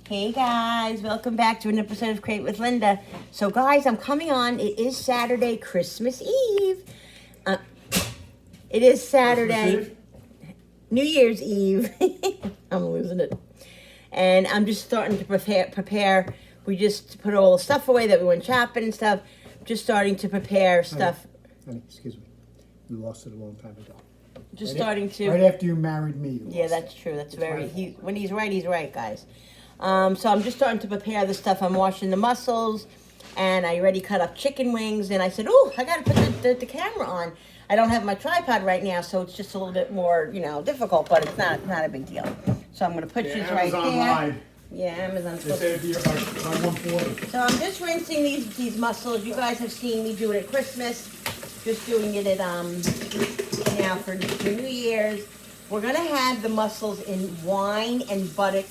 Hey guys, welcome back to an episode of Crate with Linda. So guys, I'm coming on. It is Saturday, Christmas Eve. It is Saturday, New Year's Eve. I'm losing it. And I'm just starting to prepare. We just put all the stuff away that we went shopping and stuff. Just starting to prepare stuff. Honey, excuse me. You lost it a long time ago. Just starting to. Right after you married me. Yeah, that's true. That's very. When he's right, guys. So I'm just starting to prepare the stuff. I'm washing the mussels, and I already cut up chicken wings. And I said, "Oh, I got to put the camera on." I don't have my tripod right now, so it's just a little bit more, difficult. But it's not a big deal. So I'm gonna put these right there. Lied. Yeah, Amazon. They say it'd be by 140. So I'm just rinsing these mussels. You guys have seen me do it at Christmas. Just doing it at now for New Year's. We're gonna have the mussels in wine and butter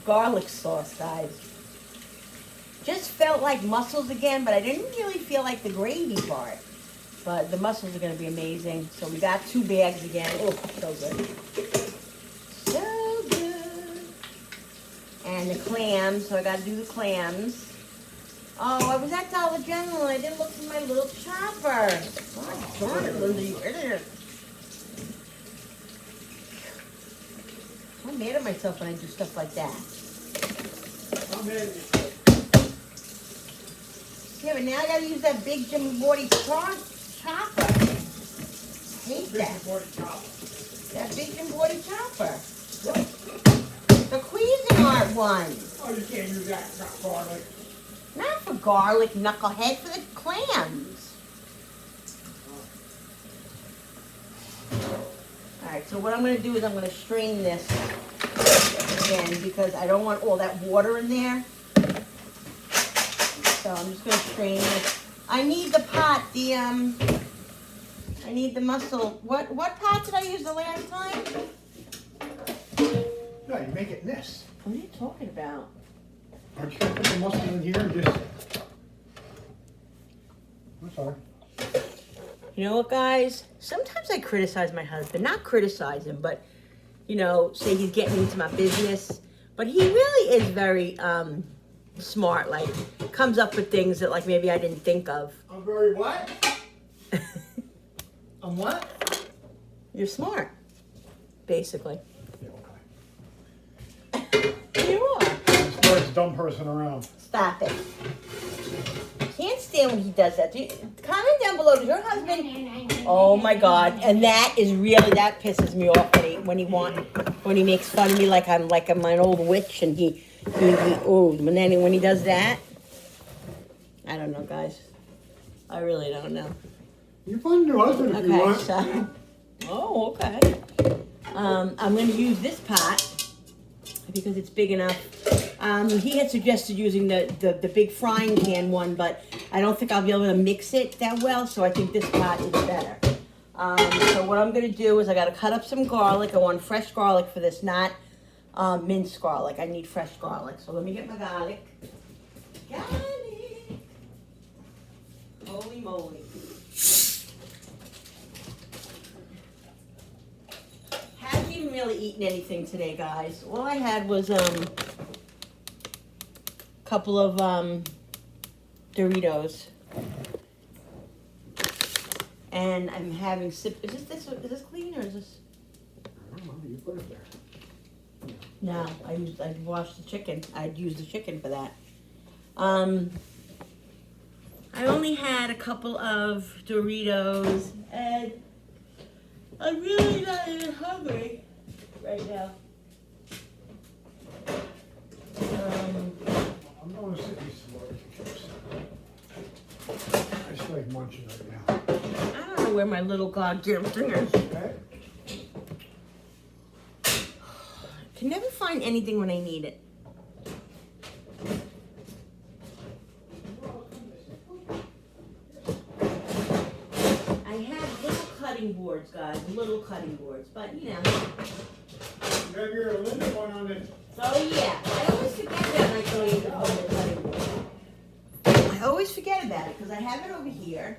garlic sauce, guys. Just felt like mussels again, but I didn't really feel like the gravy part. But the mussels are gonna be amazing. So we got 2 bags again. Oh, so good. So good. And the clams, so I gotta do the clams. Oh, I was at Dollar General and I didn't look for my little chopper. Oh, darn it, Linda, you idiot. I'm mad at myself when I do stuff like that. I'm in. Yeah, but now I gotta use that big Jim Morty chopper. Hate that. That big Jim Morty chopper. The Cuisinart one. Oh, you can't use that garlic. Not for garlic, knucklehead, for the clams. Alright, so what I'm going to do is I'm going to strain this again because I don't want all that water in there. So I'm just going to strain this. I need the pot, I need the mussel. What pot did I use the last time? No, you make it in this. What are you talking about? Aren't you going to put the mussel in here and just... I'm sorry. You know what, guys? Sometimes I criticize my husband. Not criticize him, but, say he's getting into my business. But he really is very smart. Like, comes up with things that, like, maybe I didn't think of. I'm very what? I'm what? You're smart, basically. Yeah, okay. You are. Smartest dumb person around. Stop it. Can't stand when he does that. Comment down below. Does your husband? Oh my God! And that pisses me off when he makes fun of me like I'm an old witch and he and then when he does that, I don't know, guys. I really don't know. You find a new husband if you want. So, okay. I'm going to use this pot because it's big enough. He had suggested using the big frying pan one, but I don't think I'll be able to mix it that well, so I think this pot is better. So what I'm going to do is I got to cut up some garlic. I want fresh garlic for this, not minced garlic. I need fresh garlic. So let me get my garlic. Garlic! Holy moly. Haven't even really eaten anything today, guys. All I had was couple of Doritos, and I'm having Is this clean or is this? I don't know. You put it there. No, I washed the chicken. I'd use the chicken for that. I only had a couple of Doritos, and I'm really not even hungry right now. I'm going to sit these chips. I just like munching right now. I don't know where my little goddamn thing is. Okay? Can never find anything when I need it. I have little cutting boards, guys, little cutting boards, but You have your Linda one on it. Oh yeah, I always forget that when I go into the cutting board. I always forget about it because I have it over here.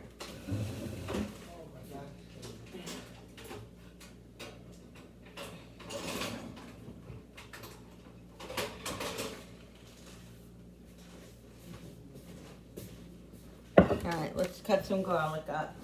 All right, let's cut some garlic up.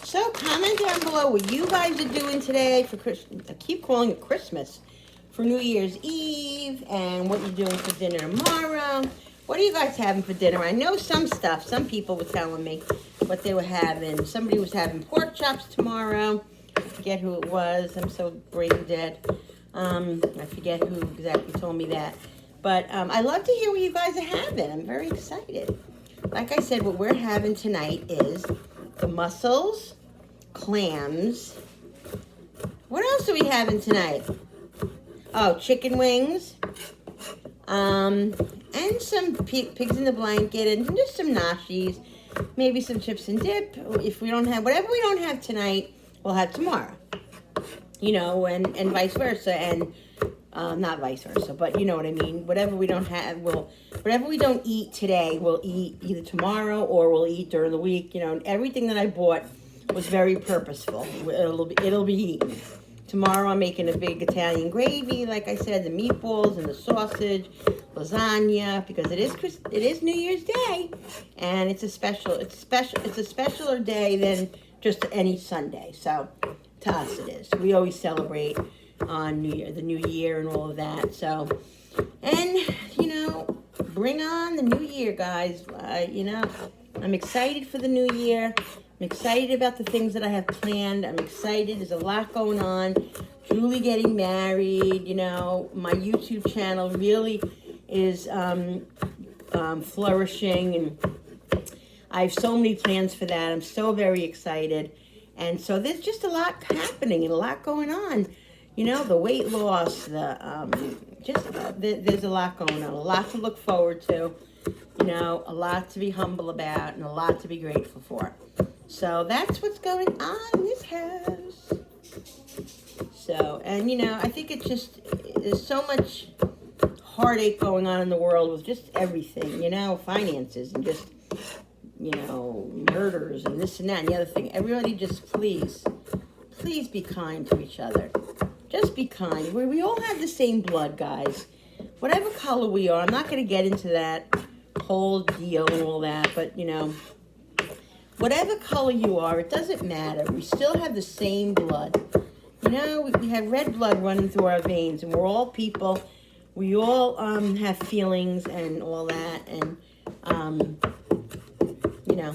So comment down below what you guys are doing today for Christmas. I keep calling it Christmas. For New Year's Eve, and what you're doing for dinner tomorrow. What are you guys having for dinner? I know some stuff. Some people were telling me what they were having. Somebody was having pork chops tomorrow. I forget who it was. I'm so brain dead. I forget who exactly told me that. But I love to hear what you guys are having. I'm very excited. Like I said, what we're having tonight is the mussels, clams. What else are we having tonight? Oh, chicken wings. And some pigs in the blanket and just some nashis. Maybe some chips and dip. If we don't have, whatever we don't have tonight, we'll have tomorrow. You know, and vice versa. And not vice versa, but you know what I mean. Whatever we don't have, whatever we don't eat today, we'll eat either tomorrow or we'll eat during the week. You know, and everything that I bought was very purposeful. It'll be eaten. Tomorrow I'm making a big Italian gravy, like I said, the meatballs and the sausage, lasagna, because it is New Year's Day, and it's a specialer day than just any Sunday. So to us it is. We always celebrate on the New Year and all of that. So, and you know, bring on the New Year, guys. You know, I'm excited for the New Year. I'm excited about the things that I have planned. I'm excited. There's a lot going on. Julie getting married. You know, my YouTube channel really is flourishing, and I have so many plans for that. I'm so very excited. And so there's just a lot happening and a lot going on. You know, the weight loss, there's a lot going on. A lot to look forward to. You know, a lot to be humble about and a lot to be grateful for. So that's what's going on in this house. So, and you know, I think it's just, there's so much heartache going on in the world with just everything, you know, finances and just, you know, murders and this and that and the other thing. Everybody just please be kind to each other. Just be kind. We all have the same blood, guys. Whatever color we are, I'm not going to get into that whole deal and all that, but you know, whatever color you are, it doesn't matter. We still have the same blood. You know, we have red blood running through our veins, and we're all people. We all have feelings and all that, and you know.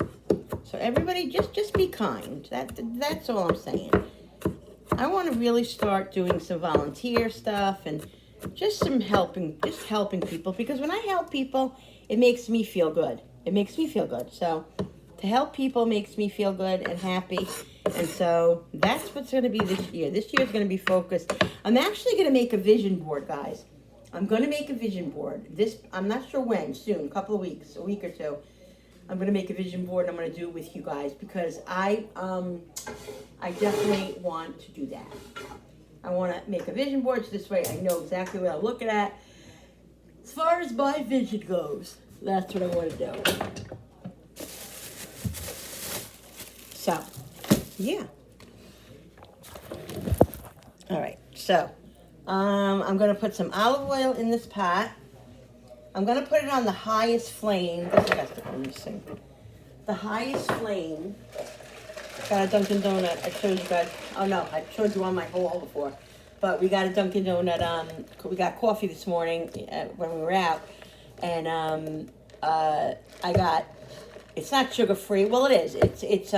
So everybody, just be kind. That's all I'm saying. I want to really start doing some volunteer stuff and just helping people, because when I help people, it makes me feel good. It makes me feel good. So to help people makes me feel good and happy. And so that's what's going to be this year. This year is going to be focused. I'm actually going to make a vision board, guys. I'm going to make a vision board. I'm not sure when, soon, a couple of weeks, a week or two. I'm going to make a vision board, and I'm going to do it with you guys, because I definitely want to do that. I want to make a vision board, so this way I know exactly what I'm looking at. As far as my vision goes, that's what I want to do. So, yeah. All right, so I'm going to put some olive oil in this pot. I'm going to put it on the highest flame. The highest flame. Got a Dunkin' Donut. I showed you guys. Oh, no. I showed you on my haul before. But we got a Dunkin' Donut. We got coffee this morning when we were out. And I got, it's not sugar-free. Well, it is. It's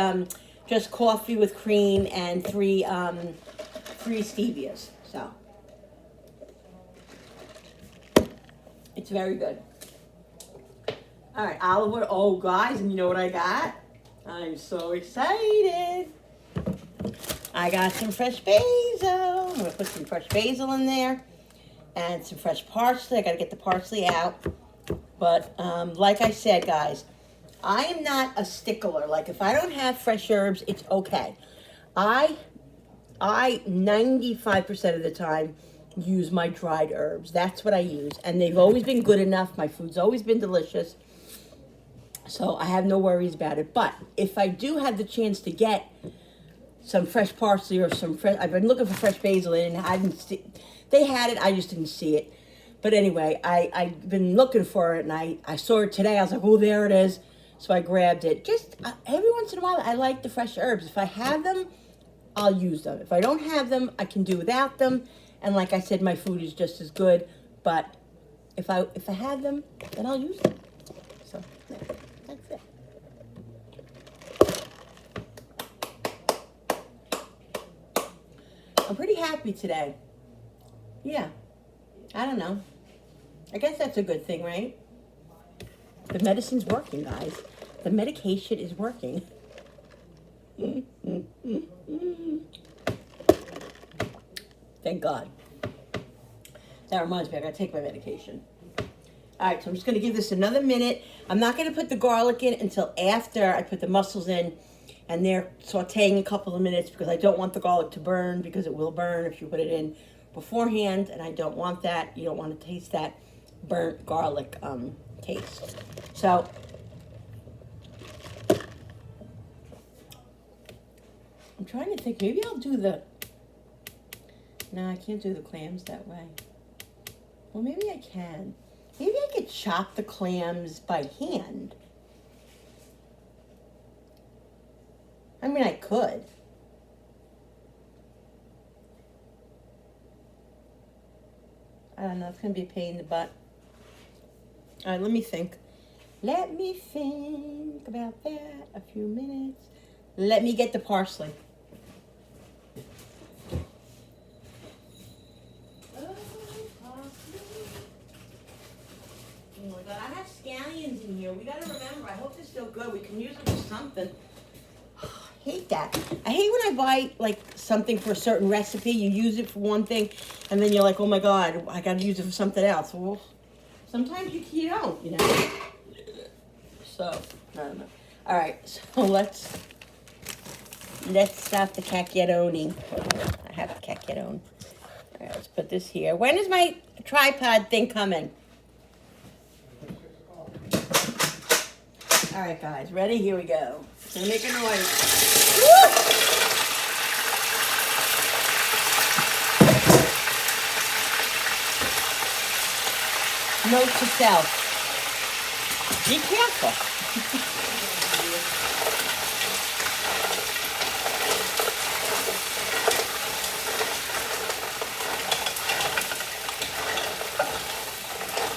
just coffee with cream and three stevias. So it's very good. All right, olive oil. Oh, guys, and you know what I got? I'm so excited. I got some fresh basil. I'm going to put some fresh basil in there and some fresh parsley. I got to get the parsley out. But like I said, guys, I am not a stickler. Like, if I don't have fresh herbs, it's okay. I 95% of the time use my dried herbs. That's what I use. And they've always been good enough. My food's always been delicious. So I have no worries about it. But if I do have the chance to get some fresh parsley or some fresh, I've been looking for fresh basil and I didn't see, they had it, I just didn't see it. But anyway, I've been looking for it and I saw it today. I was like, oh, there it is. So I grabbed it. Just every once in a while, I like the fresh herbs. If I have them, I'll use them. If I don't have them, I can do without them. And like I said, my food is just as good. But if I have them, then I'll use them. So yeah, that's it. I'm pretty happy today. Yeah, I don't know. I guess that's a good thing, right? The medicine's working, guys. The medication is working. Thank God. That reminds me, I gotta take my medication. All right, so I'm just gonna give this another minute. I'm not gonna put the garlic in until after I put the mussels in, and they're sauteing a couple of minutes because I don't want the garlic to burn, because it will burn if you put it in beforehand, and I don't want that. You don't want to taste that burnt garlic taste. So I'm trying to think, maybe I'll do the, no, I can't do the clams that way. Well, maybe I can. Maybe I could chop the clams by hand. I mean, I could. I don't know, it's gonna be a pain in the butt. All right, let me think. Let me think about that a few minutes. Let me get the parsley. Oh my God, I have scallions in here. We gotta remember, I hope they're still good. We can use them for something. I hate that. I hate when I buy like something for a certain recipe. You use it for one thing, and then you're like, oh my God, I gotta use it for something else. Well, sometimes you don't, you know. So, I don't know. All right, so let's start the cacchiaroning. I have a cacchiarone. All right, let's put this here. When is my tripod thing coming? All right, guys, ready? Here we go. It's gonna make a noise. Woo! Note to self: be careful.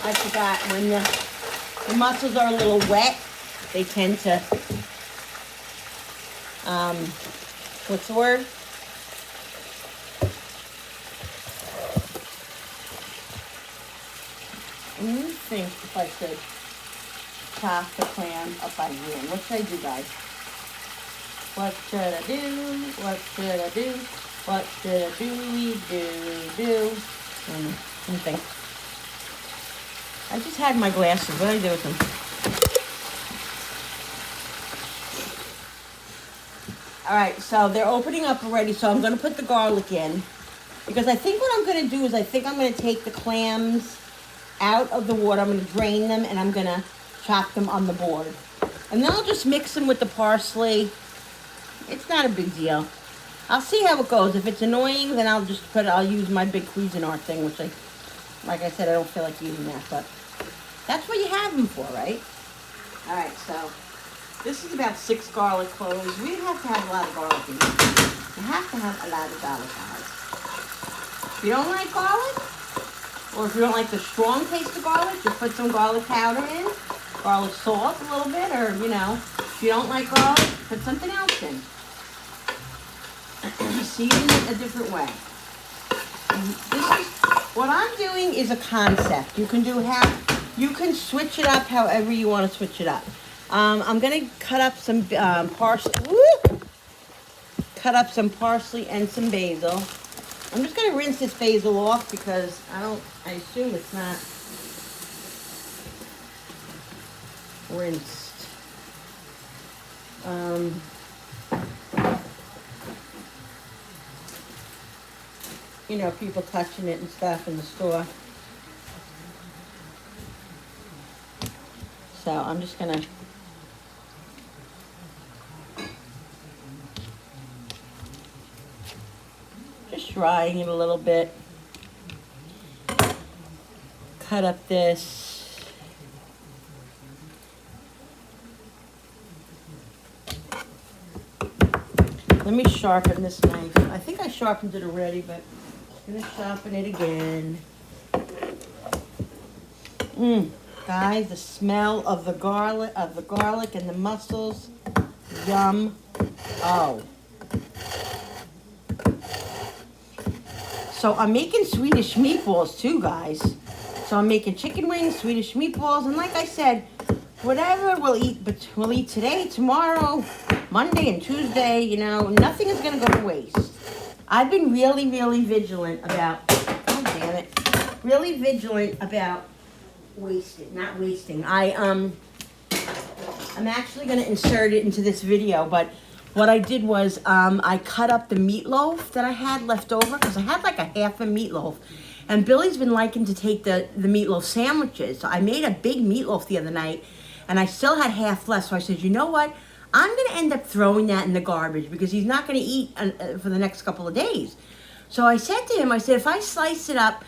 I forgot, when the mussels are a little wet, they tend to, what's the word? Let me think if I should chop the clam up by hand. What should I do, guys? What should I do? What should I do? What should I do? Let me think. I just had my glasses. What do I do with them? All right, so they're opening up already, so I'm going to put the garlic in. Because I think what I'm going to do is I think I'm going to take the clams out of the water. I'm going to drain them, and I'm going to chop them on the board. And then I'll just mix them with the parsley. It's not a big deal. I'll see how it goes. If it's annoying, then I'll use my big Cuisinart thing, which like I said, I don't feel like using that, but that's what you have them for, right? All right, so this is about 6 garlic cloves. We have to have a lot of garlic in here. You have to have a lot of garlic, guys. If you don't like garlic, or if you don't like the strong taste of garlic, just put some garlic powder in, garlic salt a little bit, or, you know, if you don't like garlic, put something else in. Season it a different way. What I'm doing is a concept. You can switch it up however you want to switch it up. I'm gonna cut up some parsley. Cut up some parsley and some basil. I'm just gonna rinse this basil off because I assume it's not rinsed. You know, people touching it and stuff in the store. So I'm just gonna Just drying it a little bit. Cut up this. Let me sharpen this knife. I think I sharpened it already, but I'm gonna sharpen it again. Guys, the smell of the garlic and the mussels. Yum. Oh. So I'm making Swedish meatballs too, guys. So I'm making chicken wings, Swedish meatballs, and like I said, whatever we'll eat today, tomorrow, Monday and Tuesday, you know, nothing is gonna go to waste. I've been really, really vigilant about, oh damn it, really vigilant about not wasting. I'm actually gonna insert it into this video, but what I did was I cut up the meatloaf that I had left over, because I had like a half a meatloaf. And Billy's been liking to take the meatloaf sandwiches. So I made a big meatloaf the other night, and I still had half left. So I said, you know what? I'm going to end up throwing that in the garbage because he's not going to eat for the next couple of days. So I said to him, I said, if I slice it up,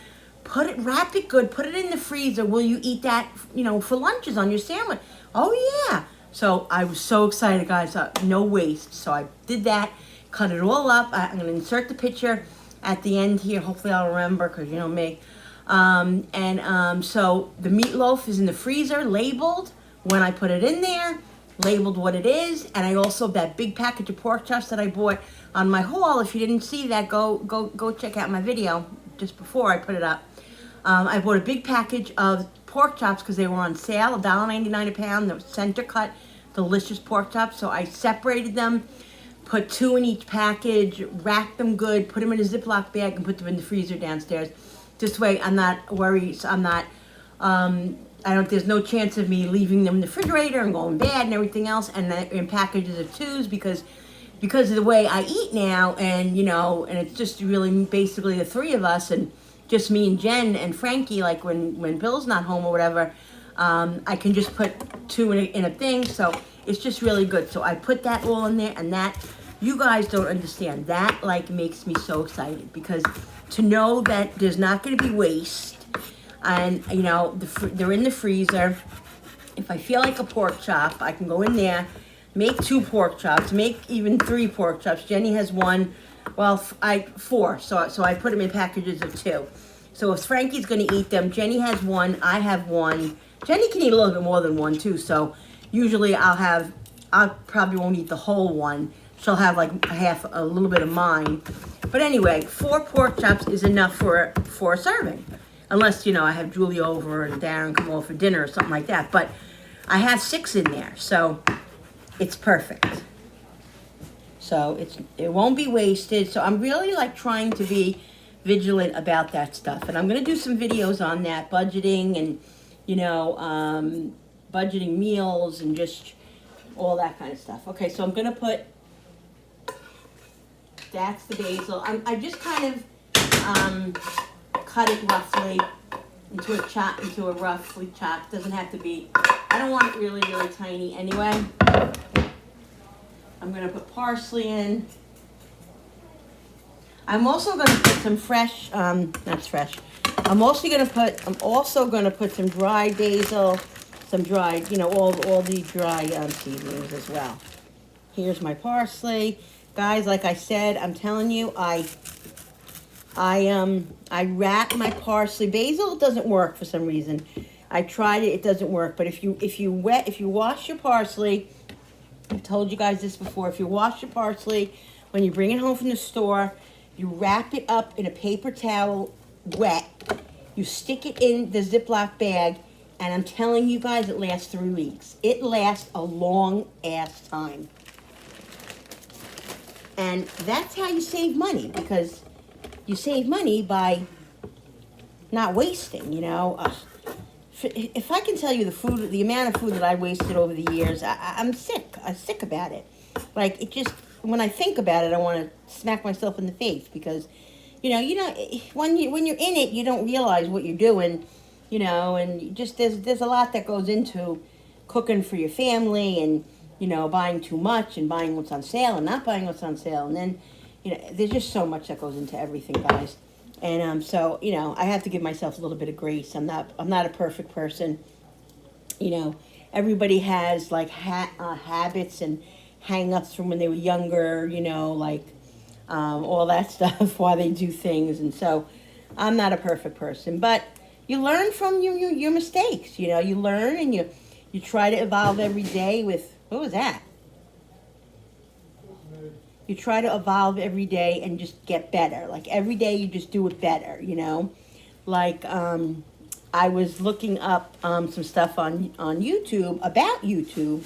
wrap it good, put it in the freezer, will you eat that, you know, for lunches on your sandwich? Oh, yeah. So I was so excited, guys. No waste. So I did that, cut it all up. I'm going to insert the picture at the end here. Hopefully I'll remember, because you know me. So the meatloaf is in the freezer, labeled when I put it in there, labeled what it is. And I also, that big package of pork chops that I bought on my haul, if you didn't see that, go check out my video just before I put it up. I bought a big package of pork chops because they were on sale, $1.99 a pound. They were center cut, delicious pork chops. So I separated them, put 2 in each package, wrapped them good, put them in a Ziploc bag, and put them in the freezer downstairs. This way, I'm not worried. So I'm not. There's no chance of me leaving them in the refrigerator and going bad and everything else. And in packages of 2s because of the way I eat now, and you know, and it's just really basically the 3 of us and just me and Jen and Frankie. Like when Bill's not home or whatever, I can just put 2 in a thing. So it's just really good. So I put that all in there, and that, you guys don't understand. That like makes me so excited, because to know that there's not going to be waste, and you know, they're in the freezer. If I feel like a pork chop, I can go in there, make 2 pork chops, make even 3 pork chops. Jenny has 1, well, 4. So I put them in packages of 2. So if Frankie's going to eat them, Jenny has 1, I have 1. Jenny can eat a little bit more than 1 too. So usually I probably won't eat the whole one. She'll have like a little bit of mine. But anyway, 4 pork chops is enough for a serving. Unless, you know, I have Julie over and Darren come over for dinner or something like that. But I have 6 in there, so it's perfect. So it won't be wasted. So I'm really like trying to be vigilant about that stuff. And I'm going to do some videos on that, budgeting and, you know, budgeting meals and just all that kind of stuff. Okay, so I'm going to put, that's the basil. I just kind of cut it roughly into a roughly chopped. Doesn't have to be, I don't want it really, really tiny anyway. I'm going to put parsley in. I'm also going to put some fresh, that's fresh. I'm also going to put some dried basil, some dried, you know, all the dry seasonings as well. Here's my parsley. Guys, like I said, I'm telling you, I wrap my parsley. Basil doesn't work for some reason. I tried it, it doesn't work. But if you wash your parsley, I've told you guys this before, if you wash your parsley, when you bring it home from the store, you wrap it up in a paper towel, wet. You stick it in the Ziploc bag, and I'm telling you guys, it lasts 3 weeks. It lasts a long ass time. And that's how you save money, because you save money by not wasting, you know. If I can tell you the amount of food that I wasted over the years, I'm sick. I'm sick about it. Like, it just, when I think about it, I want to smack myself in the face, because, you know, when you're in it, you don't realize what you're doing, you know, and just there's a lot that goes into cooking for your family, and, you know, buying too much and buying what's on sale and not buying what's on sale. And then, you know, there's just so much that goes into everything, guys. And so you know, I have to give myself a little bit of grace. I'm not a perfect person. You know, everybody has like habits and hang-ups from when they were younger. You know, like all that stuff while they do things. And so, I'm not a perfect person, but you learn from your mistakes. You know, you learn and you try to evolve every day. With what was that? You try to evolve every day and just get better. Like every day you just do it better, you know? Like I was looking up some stuff on YouTube about YouTube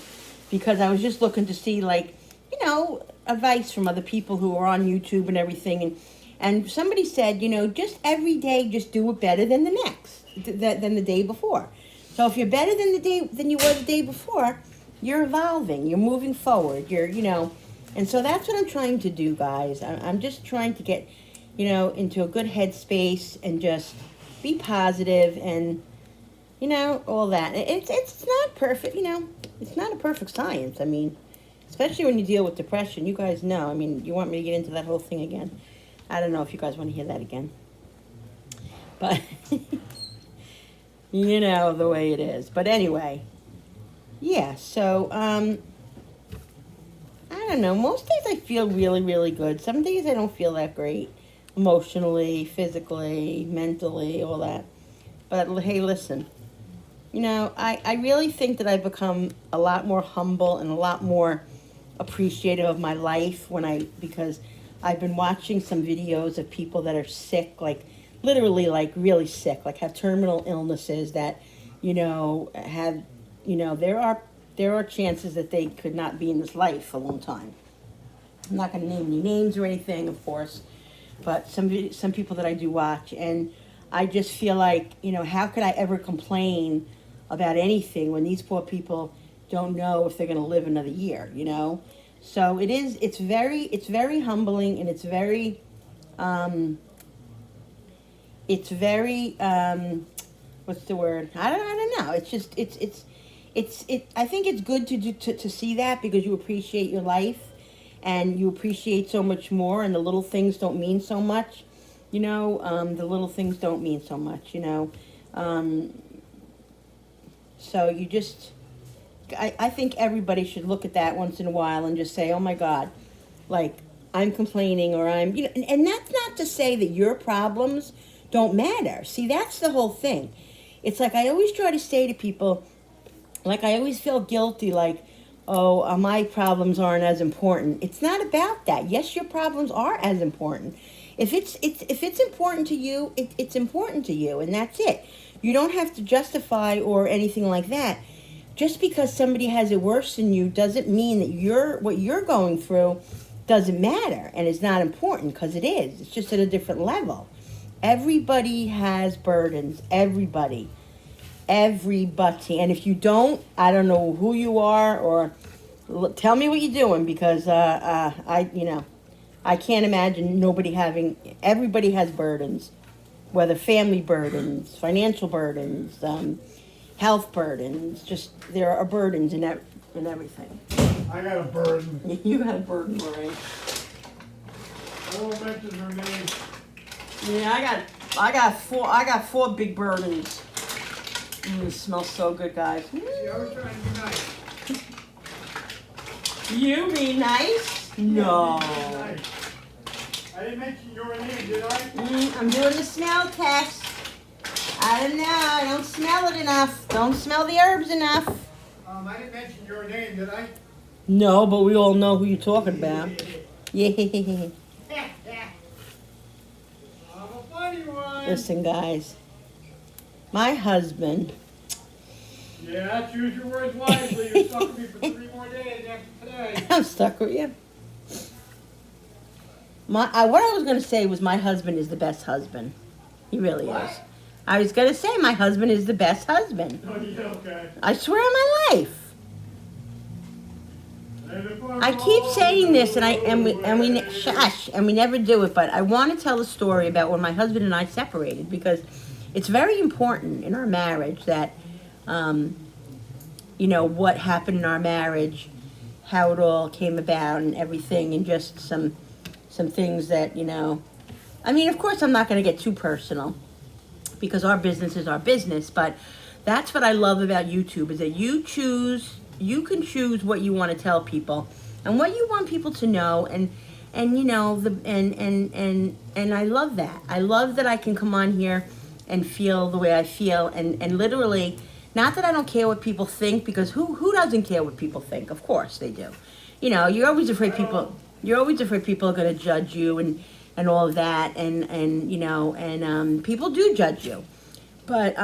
because I was just looking to see like, you know, advice from other people who are on YouTube and everything. And somebody said, you know, just every day just do it better than the next, than the day before. So if you're better than you were the day before, you're evolving, you're moving forward, you know. And so that's what I'm trying to do, guys. I'm just trying to get, you know, into a good headspace and just be positive and, you know, all that. It's not perfect, you know. It's not a perfect science. I mean, especially when you deal with depression. You guys know. I mean, you want me to get into that whole thing again? I don't know if you guys want to hear that again. But, you know, the way it is. But anyway, yeah, so, I don't know. Most days I feel really, really good. Some days I don't feel that great. Emotionally, physically, mentally, all that. But hey, listen. You know, I really think that I've become a lot more humble and a lot more appreciative of my life because I've been watching some videos of people that are sick, like literally like really sick, like have terminal illnesses that, you know, have, you know, there are chances that they could not be in this life for a long time. I'm not going to name any names or anything, of course, but some people that I do watch, and I just feel like, you know, how could I ever complain about anything when these poor people don't know if they're going to live another year, you know? So it's very humbling, and it's very what's the word? I don't know. It's just, I think it's good to see that because you appreciate your life and you appreciate so much more, and the little things don't mean so much, you know, the little things don't mean so much, you know. So you just, I think everybody should look at that once in a while and just say, oh my God, like I'm complaining, or I'm, you know, and that's not to say that your problems don't matter. See, that's the whole thing. It's like I always try to say to people, like I always feel guilty, like, oh, my problems aren't as important. It's not about that. Yes, your problems are as important. If it's important to you, it's important to you, and that's it. You don't have to justify or anything like that. Just because somebody has it worse than you doesn't mean that what you're going through doesn't matter and is not important, because it is. It's just at a different level. Everybody has burdens. Everybody. And if you don't, I don't know who you are, or tell me what you're doing, because I can't imagine everybody has burdens, whether family burdens, financial burdens, health burdens. Just there are burdens in everything. I got a burden. You got a burden, Lorraine. I won't mention her name. Yeah, I got four big burdens. It smells so good, guys. See, I was trying to be nice. You be nice? No. Be nice. I didn't mention your name, did I? I'm doing the smell test. I don't know. I don't smell it enough. Don't smell the herbs enough. I didn't mention your name, did I? No, but we all know who you're talking about. Yeah. I'm a funny one. Listen, guys. My husband. Yeah, choose your words wisely. You're stuck with me for 3 more days after today. I'm stuck with you. What I was going to say was my husband is the best husband. He really What? is. I was going to say my husband is the best husband. Oh, yeah, okay. I swear on my life. I keep saying this, and we never do it. But I want to tell a story about when my husband and I separated, because it's very important in our marriage that, you know, what happened in our marriage, how it all came about, and everything, and just some some things that, I mean, of course, I'm not going to get too personal because our business is our business, but that's what I love about YouTube is that you can choose what you want to tell people and what you want people to know, and I love that. I love that I can come on here and feel the way I feel, and literally, not that I don't care what people think, because who doesn't care what people think? Of course they do. You're always afraid people are going to judge you and all of that, and people do judge you, but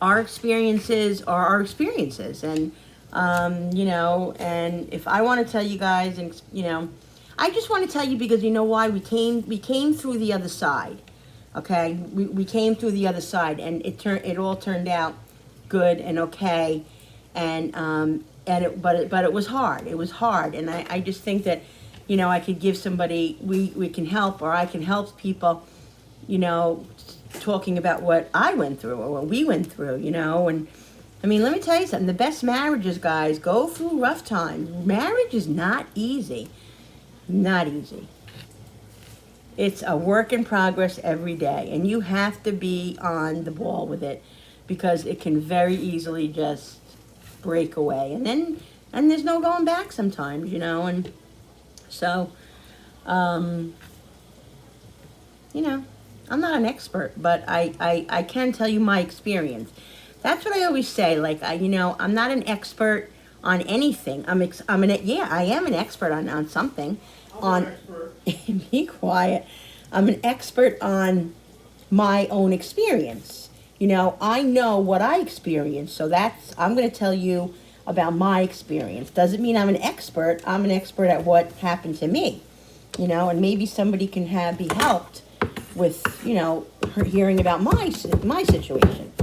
our experiences are our experiences, and and if I want to tell you guys, and I just want to tell you because you know why we came through the other side, okay? We came through the other side, and it all turned out good and okay, but it was hard. It was hard, and I just think that I could give somebody, we can help, or I can help people, talking about what I went through or what we went through, and I mean, let me tell you something. The best marriages, guys, go through rough times. Marriage is not easy. Not easy. It's a work in progress every day, and you have to be on the ball with it because it can very easily just break away, and there's no going back sometimes, and so, I'm not an expert, but I can tell you my experience. That's what I always say. Like, I'm not an expert on anything. I am an expert on something. I'm an expert. Be quiet. I'm an expert on my own experience. I know what I experienced, so I'm going to tell you about my experience. Doesn't mean I'm an expert. I'm an expert at what happened to me, and maybe somebody can be helped with, her hearing about my situation.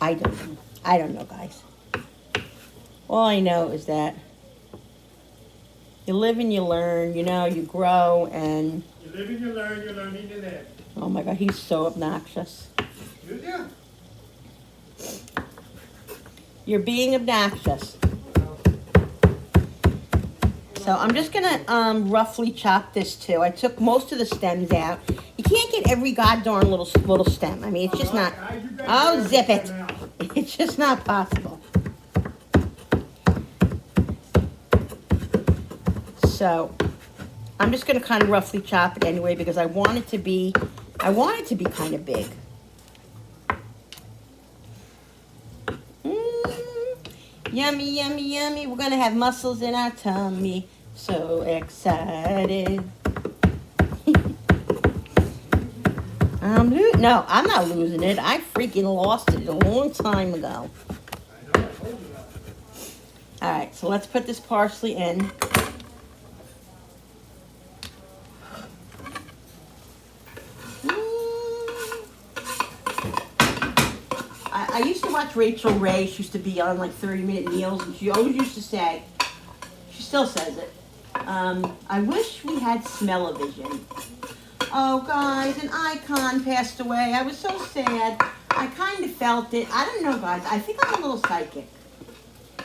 I don't know, guys. All I know is that you live and you learn, you grow, and You live and you learn and you live. oh my God, he's so obnoxious. Yeah. You're being obnoxious. So I'm just gonna roughly chop this too. I took most of the stems out. You can't get every goddamn little stem. I mean, it's just not. Oh, zip it! It's just not possible. So I'm just gonna kind of roughly chop it anyway because I want it to be kind of big. Yummy, yummy, yummy. We're going to have mussels in our tummy. So excited. No, I'm not losing it. I freaking lost it a long time ago. I know, I told you that. All right, so let's put this parsley in. I used to watch Rachel Ray. She used to be on like 30-minute meals, and she always used to say, she still says it, I wish we had smell-o-vision. Oh, guys, an icon passed away. I was so sad. I kind of felt it. I don't know, guys. I think I'm a little psychic.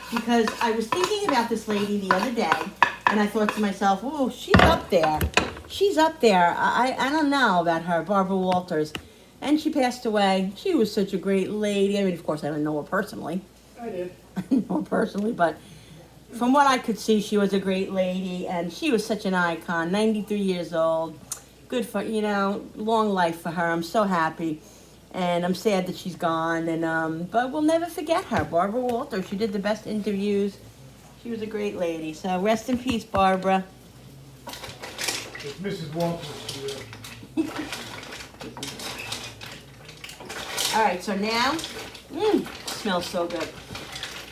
Because I was thinking about this lady the other day, and I thought to myself, oh, she's up there. She's up there. I don't know about her, Barbara Walters. And she passed away. She was such a great lady. I mean, of course, I don't know her personally. I did. I didn't know her personally, but from what I could see, she was a great lady, and she was such an icon. 93 years old. Good for, long life for her. I'm so happy. And I'm sad that she's gone. And but we'll never forget her, Barbara Walters. She did the best interviews. She was a great lady. So rest in peace, Barbara. It's Mrs. Walters. All right, so now, smells so good.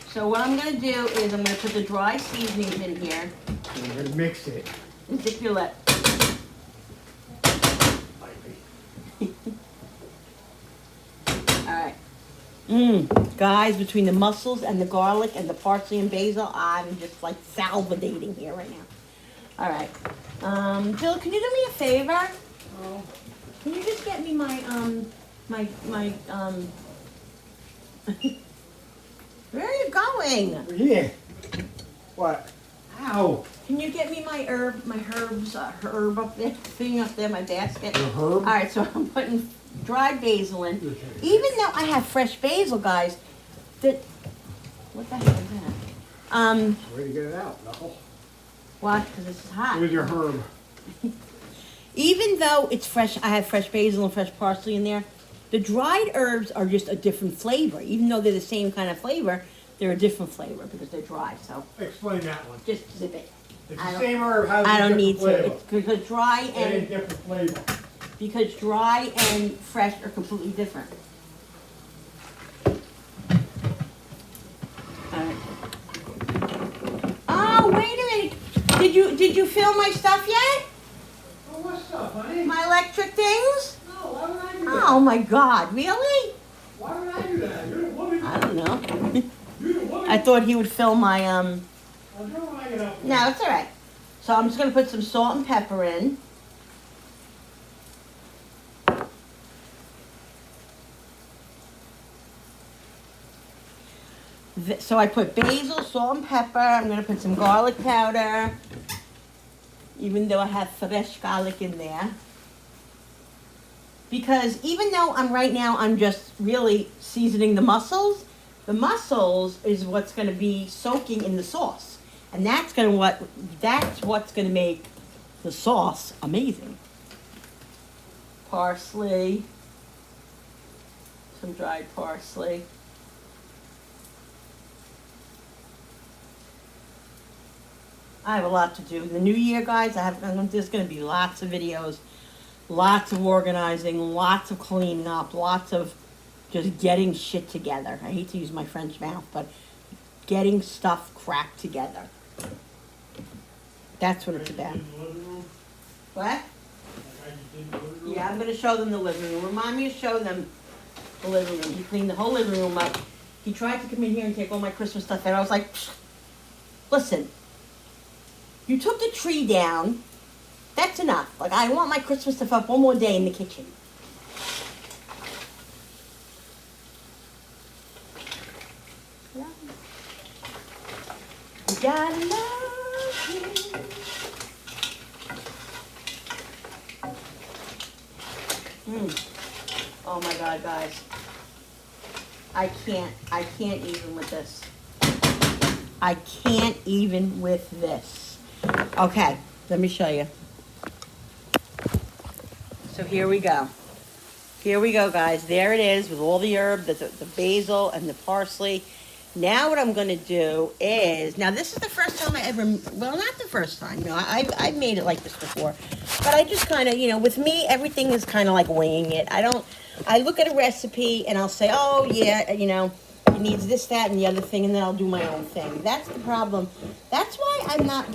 So what I'm gonna do is I'm gonna put the dry seasonings in here. And we're gonna mix it. And zip your lip. All right. Guys, between the mussels and the garlic and the parsley and basil, I'm just like salivating here right now. All right. Jill, can you do me a favor? Oh. Can you just get me my where are you going? Yeah. What? Ow. Ow! Can you get me my herbs up there, thing up there, my basket? Your herb? All right, so I'm putting dried basil in. Even though I have fresh basil, guys, what the hell is that? Way to get it out, Knuckle. What? Because this is hot. Here's your herb. Even though it's fresh, I have fresh basil and fresh parsley in there. The dried herbs are just a different flavor. Even though they're the same kind of flavor, they're a different flavor because they're dry. So Explain that one. just zip it. It's the same herb, has I a don't different need flavor. to. It's because dry It and ain't different flavor. because dry and fresh are completely different. Alright. Oh, wait a minute. Did you film my stuff yet? Oh, what stuff, honey? My electric things? No, why would I do that? Oh my God, really? Why would I do that? You're the woman. I don't know. You're the woman. I thought he would film my I'm doing what I get up. No, it's alright. So I'm just gonna put some salt and pepper in. So I put basil, salt and pepper. I'm gonna put some garlic powder, even though I have fresh garlic in there. Because even though I'm just really seasoning the mussels is what's gonna be soaking in the sauce. And that's what's gonna make the sauce amazing. Parsley, some dried parsley. I have a lot to do. The new year, guys, there's going to be lots of videos, lots of organizing, lots of cleaning up, lots of just getting shit together. I hate to use my French mouth, but getting stuff cracked together. That's what it's about. What? Yeah, I'm going to show them the living room. Remind me to show them the living room. He cleaned the whole living room up. He tried to come in here and take all my Christmas stuff out. I was like, listen. You took the tree down. That's enough. Like, I want my Christmas stuff up one more day in the kitchen. You gotta love you. Oh my God, guys. I can't even with this. I can't even with this. Okay, let me show you. So here we go. Here we go, guys. There it is with all the herb, the basil and the parsley. Now what I'm going to do is, now this is the first time I ever, well, not the first time. You know, I've made it like this before. But I just kind of, you know, with me, everything is kind of like winging it. I look at a recipe and I'll say, oh, yeah, you know, it needs this, that, and the other thing, and then I'll do my own thing. That's the problem. That's why I'm not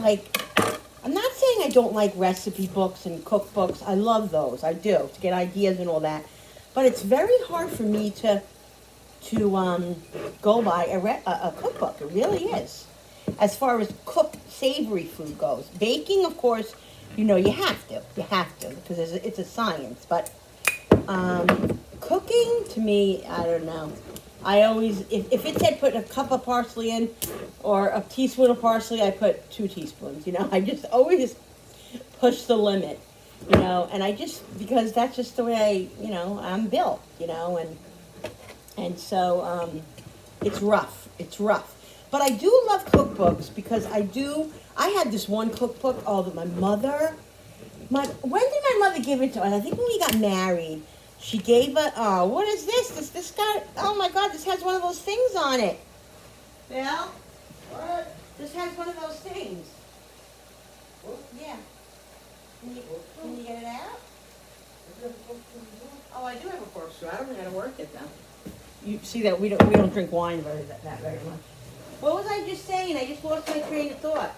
saying I don't like recipe books and cookbooks. I love those. I do, to get ideas and all that. But it's very hard for me to go by a cookbook. It really is. As far as cooked savory food goes. Baking, of course, you know, you have to. You have to, because it's a science. But cooking, to me, I don't know. I always, if it said put a cup of parsley in or a teaspoon of parsley, I put 2 teaspoons, you know. I just always push the limit, you know, and because that's just the way I'm built, you know, and so it's rough. It's rough. But I do love cookbooks because I had this one cookbook, that my mother, when did my mother give it to us? I think when we got married. She gave what is this? This got, oh my God, this has one of those things on it. Bill? What? This has one of those things. What? Yeah. Can you get it out? Oh, I do have a corkscrew. I don't know how to work it though. You see that we don't drink wine very much. What was I just saying? I just lost my train of thought.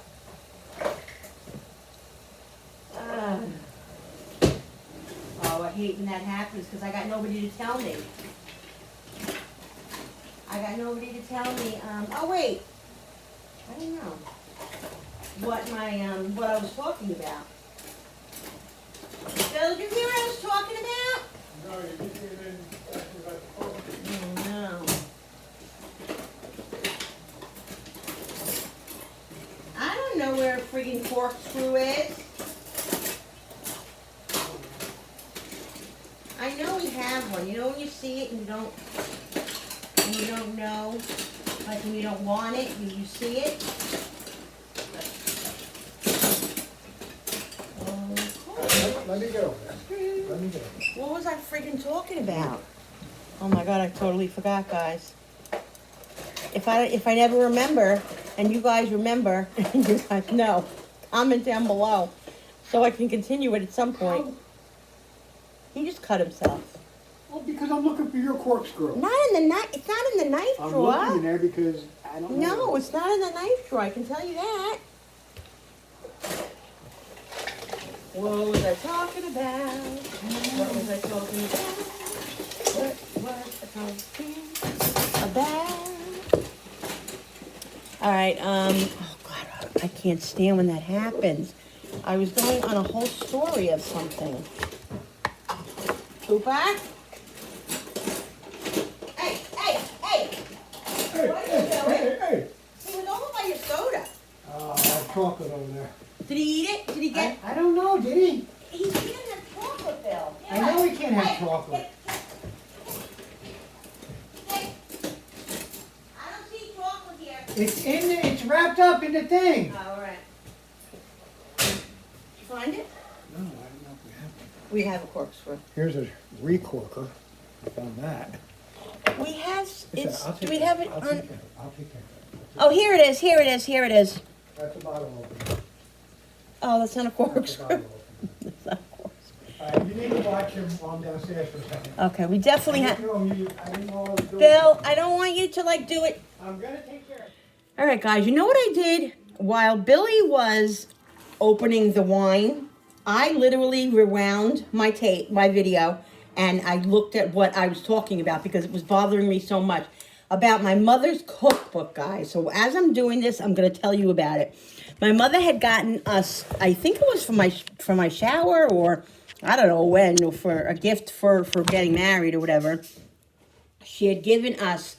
Oh, I hate when that happens because I got nobody to tell me. Oh wait, I don't know what I was talking about. Bill, did you hear what I was talking about? No, you didn't even ask me about the cook. Oh no. I don't know where a friggin' corkscrew is? I know we have one. You know when you see it and you don't know, like when you don't want it, you see it. Let me get over there. Let me get over there. What was I friggin' talking about? Oh my god, I totally forgot, guys. If I never remember, and you guys remember, and you guys know, comment down below, so I can continue it at some point. He just cut himself. Well, because I'm looking for your corkscrew. Not in the knife. It's not in the knife I'm drawer. looking in there because I don't know. No, it's not in the knife drawer. I can tell you that. What was I talking about? What was I talking about? What was I talking about? All right. Oh God, I can't stand when that happens. I was going on a whole story of something. Cooper? Hey! Hey, What are you doing? hey. He was over by your soda. Oh, I have chocolate over there. Did he eat it? Did he get? I don't know, did he? He didn't have chocolate, Bill. I know he can't have chocolate. Hey. I don't see chocolate here. It's wrapped up in the thing. All right. Did you find it? No, I don't know if we have it. We have a corkscrew. Here's a recorker. I found that. We have. I'll take We care have of it I'll on. take care of it. I'll take care of it. Oh, here it is. Here it is. Here it is. That's the bottle opener. Oh, that's not a That's the corkscrew. bottle opener. That's not a corkscrew. You need to watch him while I'm downstairs for a second. Okay, we definitely I have. didn't know I didn't know I was doing Bill, I don't want you to like do it. I'm gonna take care of it. All right, guys. You know what I did while Billy was opening the wine? I literally rewound my video, and I looked at what I was talking about because it was bothering me so much about my mother's cookbook, guys. So as I'm doing this, I'm going to tell you about it. My mother had gotten us, I think it was for my shower, or I don't know when, or for a gift for getting married or whatever. She had given us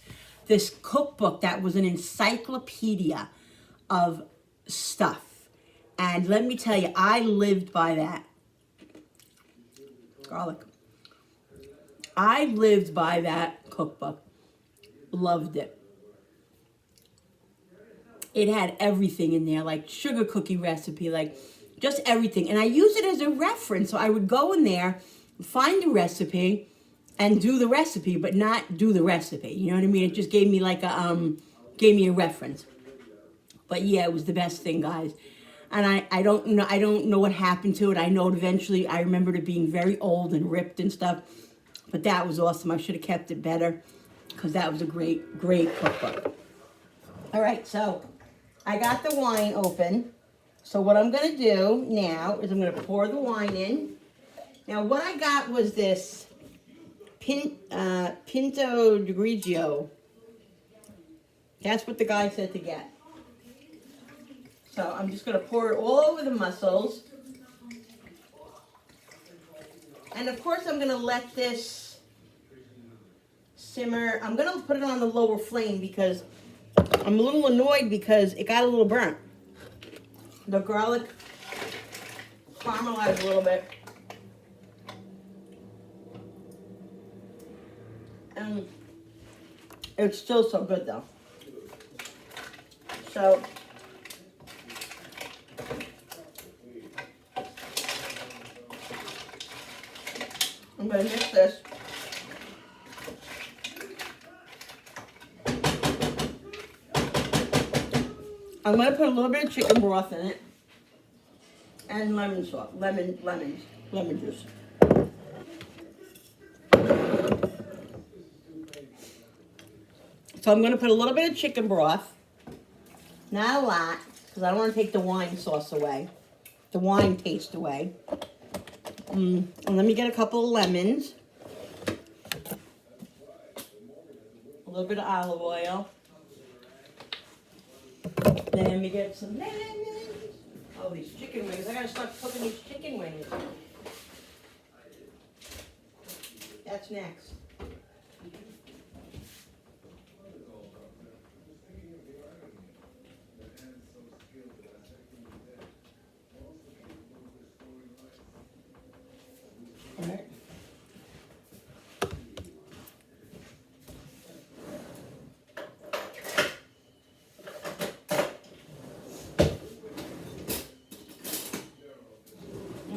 this cookbook that was an encyclopedia of stuff. And let me tell you, I lived by that. Garlic. I lived by that cookbook. Loved it. It had everything in there, like sugar cookie recipe, like just everything. And I used it as a reference. So I would go in there, find the recipe, and do the recipe, but not do the recipe. You know what I mean? It just gave me like gave me a reference. But yeah, it was the best thing, guys. And I don't know what happened to it. I know it eventually, I remembered it being very old and ripped and stuff. But that was awesome. I should have kept it better because that was a great, great cookbook. All right, so I got the wine open. So what I'm going to do now is I'm going to pour the wine in. Now what I got was this Pinto di Grigio. That's what the guy said to get. So I'm just going to pour it all over the mussels. And of course I'm going to let this simmer. I'm going to put it on the lower flame because I'm a little annoyed because it got a little burnt. The garlic caramelized a little bit. And it's still so good though. So I'm going to mix this. I'm going to put a little bit of chicken broth in it. And lemon sauce, lemon juice. So I'm going to put a little bit of chicken broth. Not a lot, because I don't want to take the wine sauce away. The wine taste away. And let me get a couple of lemons. A little bit of olive oil. Then let me get some lemons. Oh, these chicken wings. I gotta start cooking these chicken wings. That's next.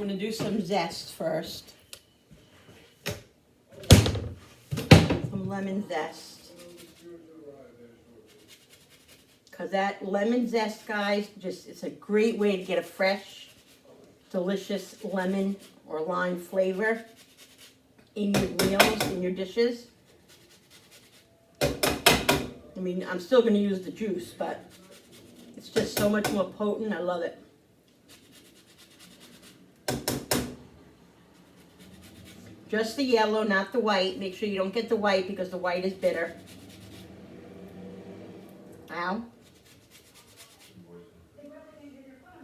going to do some zest first. Some lemon zest. Because that lemon zest, guys, it's a great way to get a fresh, delicious lemon or lime flavor in your meals, in your dishes. I mean, I'm still going to use the juice, but it's just so much more potent. I love it. Just the yellow, not the white. Make sure you don't get the white because the white is bitter. Ow.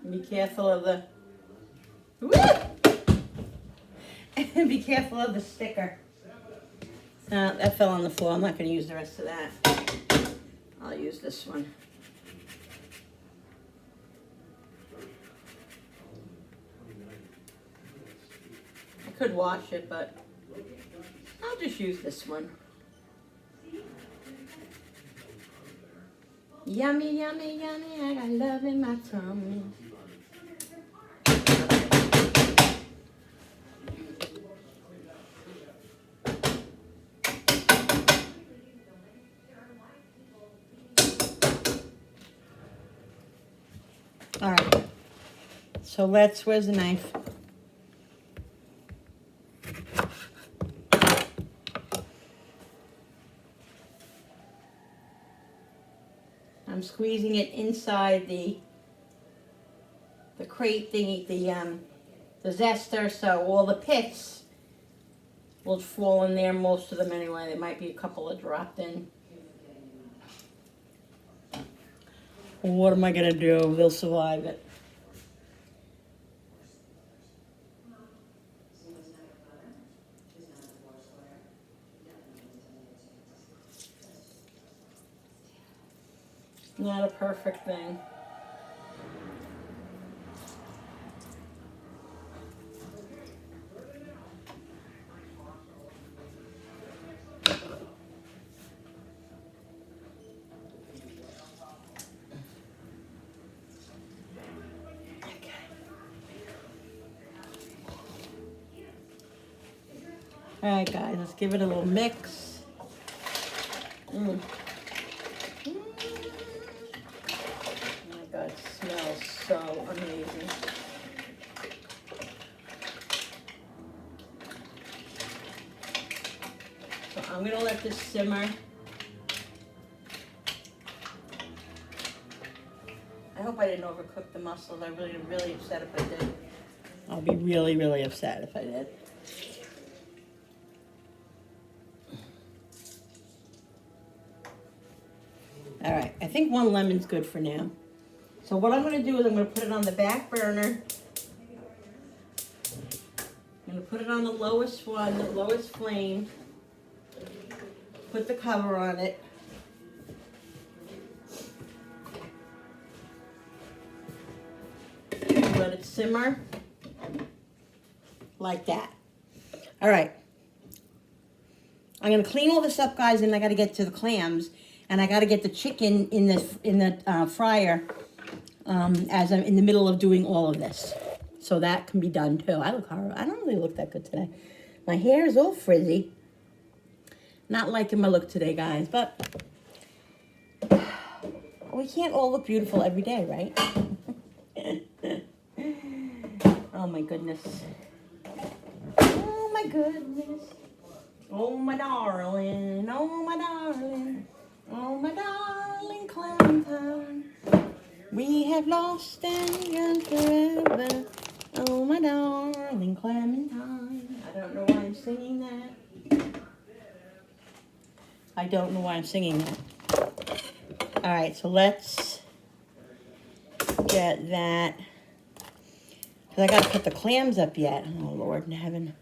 Be careful of the... And be careful of the sticker. That fell on the floor. I'm not going to use the rest of that. I'll use this one. I could wash it, but I'll just use this one. Yummy, yummy, yummy, I got love in my tummy. All right, so where's the knife? I'm squeezing it inside the crate thingy, the zester, so all the pits will fall in there, most of them anyway. There might be a couple that dropped in. What am I gonna do? They'll survive it. Not a perfect thing. All right, guys, let's give it a little mix. Oh my God, it smells so amazing. So I'm gonna let this simmer. I hope I didn't overcook the mussels. I'm really upset if I did. I'll be really upset if I did. All right, I think one lemon's good for now. So what I'm going to do is I'm going to put it on the back burner. I'm going to put it on the lowest one, the lowest flame. Put the cover on it. Let it simmer like that. All right. I'm going to clean all this up, guys, and I got to get to the clams. And I got to get the chicken in the fryer as I'm in the middle of doing all of this. So that can be done too. I don't really look that good today. My hair is all frizzy. Not liking my look today, guys. But we can't all look beautiful every day, right? Oh my goodness. Oh my goodness. Oh my darling. Oh my darling. Oh, my darling Clementine, we have lost and gone forever. Oh, my darling Clementine. I don't know why I'm singing that. I don't know why I'm singing that. All right, so let's get that. Because I got to put the clams up yet. Oh, Lord in heaven.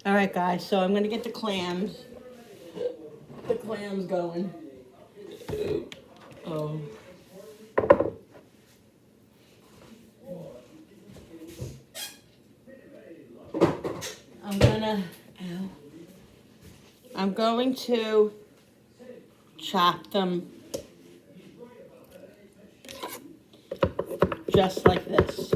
All right, guys, so I'm going to get the clams going. Oh. I'm going to chop them just like this.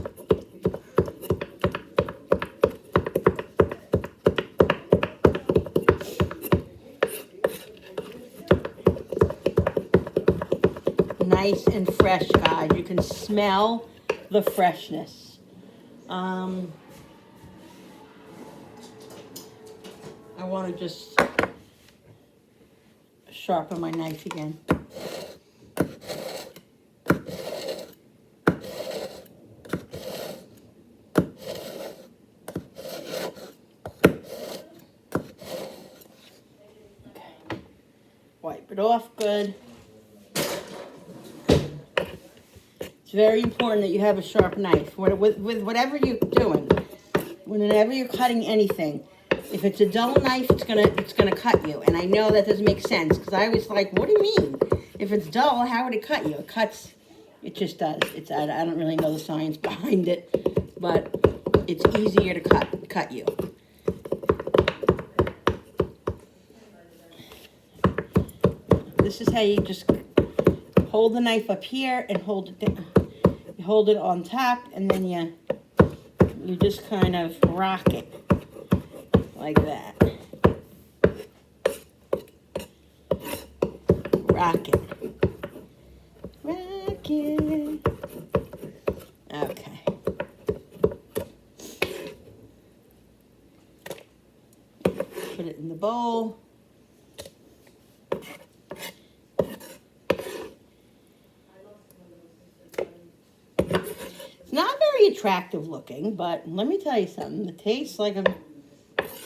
Nice and fresh, guys. You can smell the freshness. I want to just sharpen my knife again. Okay. Wipe it off good. It's very important that you have a sharp knife. With whatever you're doing, whenever you're cutting anything, if it's a dull knife, it's gonna cut you. And I know that doesn't make sense because I always like, what do you mean? If it's dull, how would it cut you? It cuts. It just does. I don't really know the science behind it, but it's easier to cut you. This is how you just hold the knife up here and hold it down. You hold it on top, and then you just kind of rock it like that. Rock it. Rock it. Okay. Put it in the bowl. It's not very attractive looking, but let me tell you something. It tastes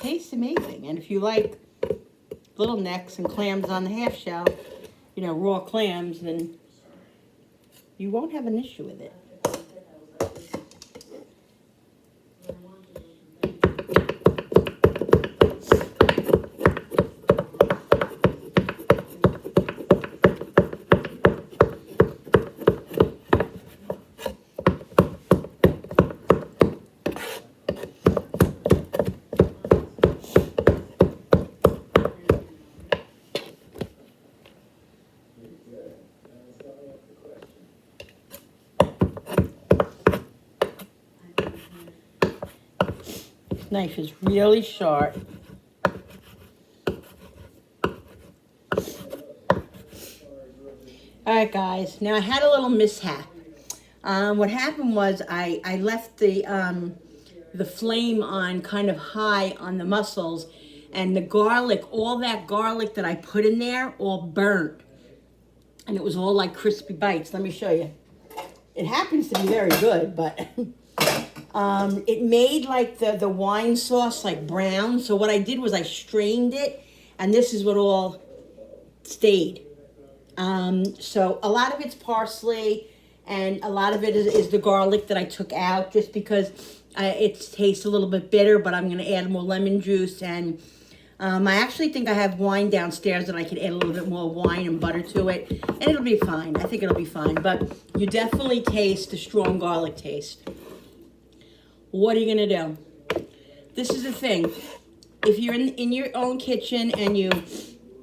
tastes amazing. And if you like little necks and clams on the half shell, you know, raw clams, then you won't have an issue with it. Knife is really sharp. Alright guys, now I had a little mishap. What happened was I left the flame on kind of high on the mussels, and the garlic, all that garlic that I put in there, all burnt. And it was all like crispy bites. Let me show you. It happens to be very good, but it made like the wine sauce like brown. So what I did was I strained it, and this is what all stayed. So a lot of it's parsley, and a lot of it is the garlic that I took out just because it tastes a little bit bitter, but I'm going to add more lemon juice. And I actually think I have wine downstairs that I could add a little bit more wine and butter to it, and it'll be fine. I think it'll be fine, but you definitely taste the strong garlic taste. What are you going to do? This is the thing. If you're in your own kitchen and you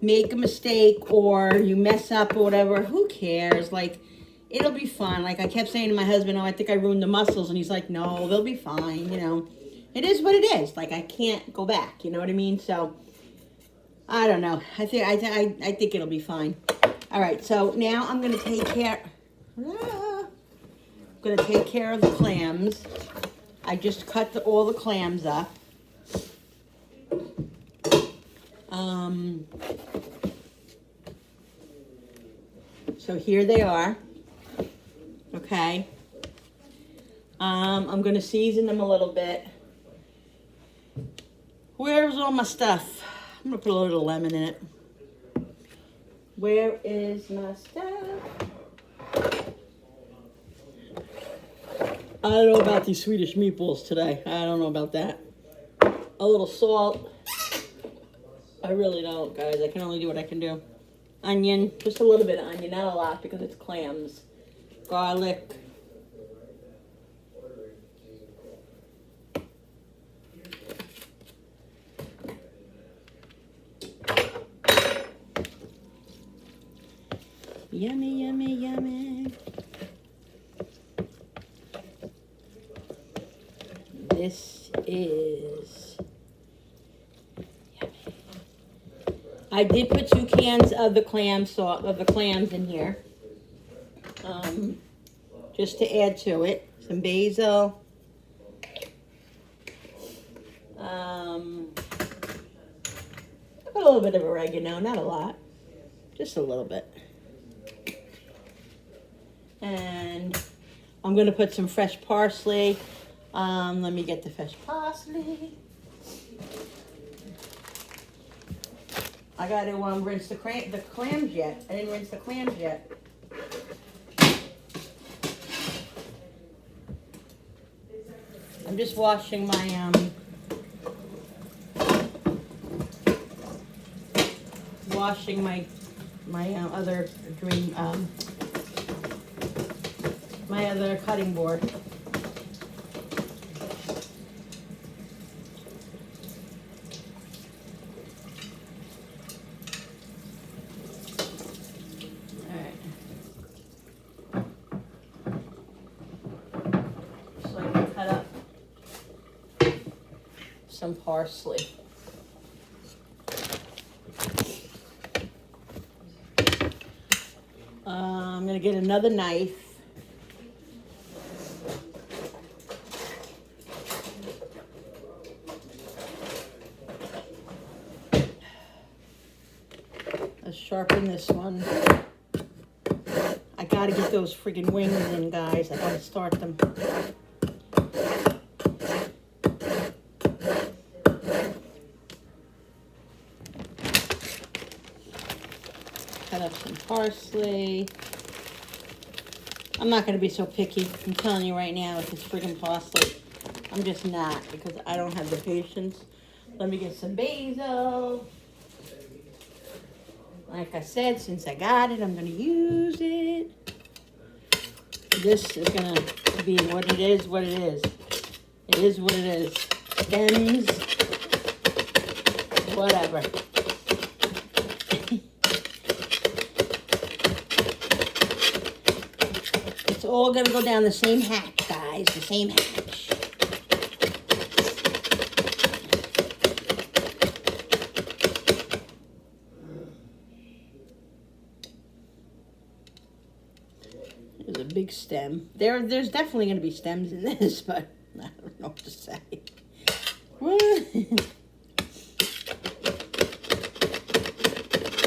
make a mistake or you mess up or whatever, who cares? Like, it'll be fine. Like, I kept saying to my husband, oh, I think I ruined the mussels. And he's like, no, they'll be fine. You know, it is what it is. Like, I can't go back. You know what I mean? So, I don't know. I think it'll be fine. All right. So, now I'm going to take care. I'm going to take care of the clams. I just cut all the clams up. So here they are. Okay. I'm going to season them a little bit. Where's all my stuff? I'm going to put a little lemon in it. Where is my stuff? I don't know about these Swedish meatballs today. I don't know about that. A little salt. I really don't, guys. I can only do what I can do. Onion. Just a little bit of onion. Not a lot because it's clams. Garlic. Yummy, yummy, yummy. this is yummy. I did put 2 cans of the clams in here, just to add to it. Some basil. I put a little bit of oregano, not a lot, just a little bit. And I'm going to put some fresh parsley. Let me get the fresh parsley. I got to rinse the clams yet. I didn't rinse the clams yet. I'm just washing my other my other cutting board. Some parsley. I'm going to get another knife. Let's sharpen this one. I got to get those friggin' wings in, guys. I got to start them. Cut up some parsley. I'm not going to be so picky. I'm telling you right now with this friggin' parsley. I'm just not, because I don't have the patience. Let me get some basil. Like I said, since I got it, I'm going to use it. This is going to be what it is, what it is. It is what it is. Stems. Whatever. It's all going to go down the same hatch, guys. The same hatch. There's a big stem. There's definitely going to be stems in this, but I don't know what to say.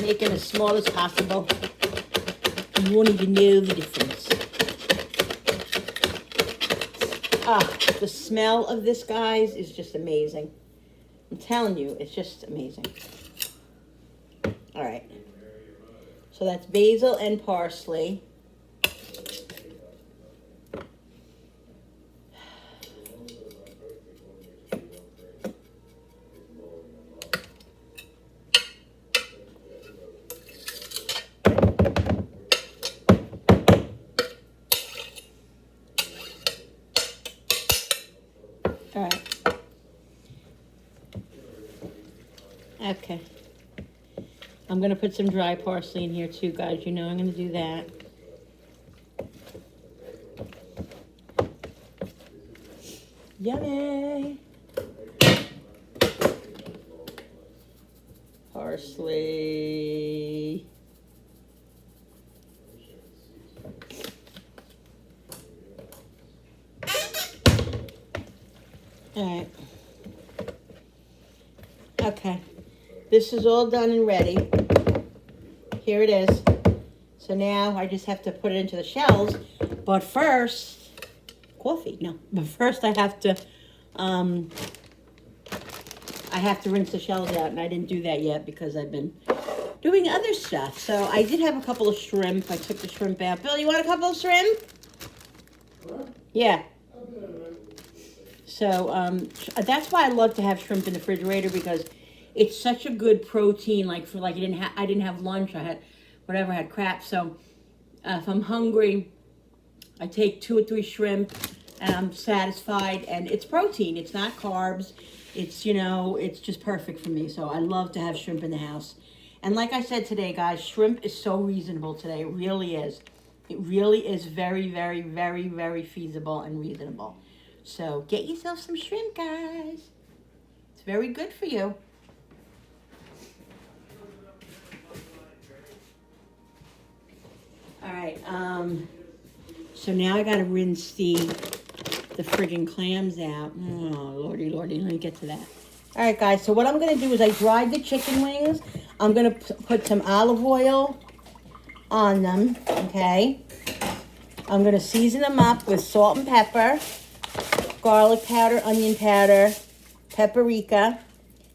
Make it as small as possible. You won't even know the difference. The smell of this, guys, is just amazing. I'm telling you, it's just amazing. All right. So that's basil and parsley. All right. Okay. I'm going to put some dry parsley in here too, guys. You know I'm going to do that. Yummy. Parsley. All right. Okay. This is all done and ready. Here it is. So now I just have to put it into the shells. But first, coffee. No. But first I have to rinse the shells out, and I didn't do that yet because I've been doing other stuff. So I did have a couple of shrimp. I took the shrimp out. Bill, you want a couple of shrimp? What? Yeah. So that's why I love to have shrimp in the refrigerator, because it's such a good protein. Like I didn't have lunch. I had crap. So if I'm hungry, I take 2 or 3 shrimp, and I'm satisfied. And it's protein. It's not carbs. It's, it's just perfect for me. So I love to have shrimp in the house. And like I said today, guys, shrimp is so reasonable today. It really is. It really is very, very, very, very feasible and reasonable. So get yourself some shrimp, guys. It's very good for you. All right, so now I gotta rinse the friggin' clams out. Oh, lordy, let me get to that. All right, guys, so what I'm gonna do is I dried the chicken wings. I'm gonna put some olive oil on them, okay? I'm gonna season them up with salt and pepper, garlic powder, onion powder, paprika,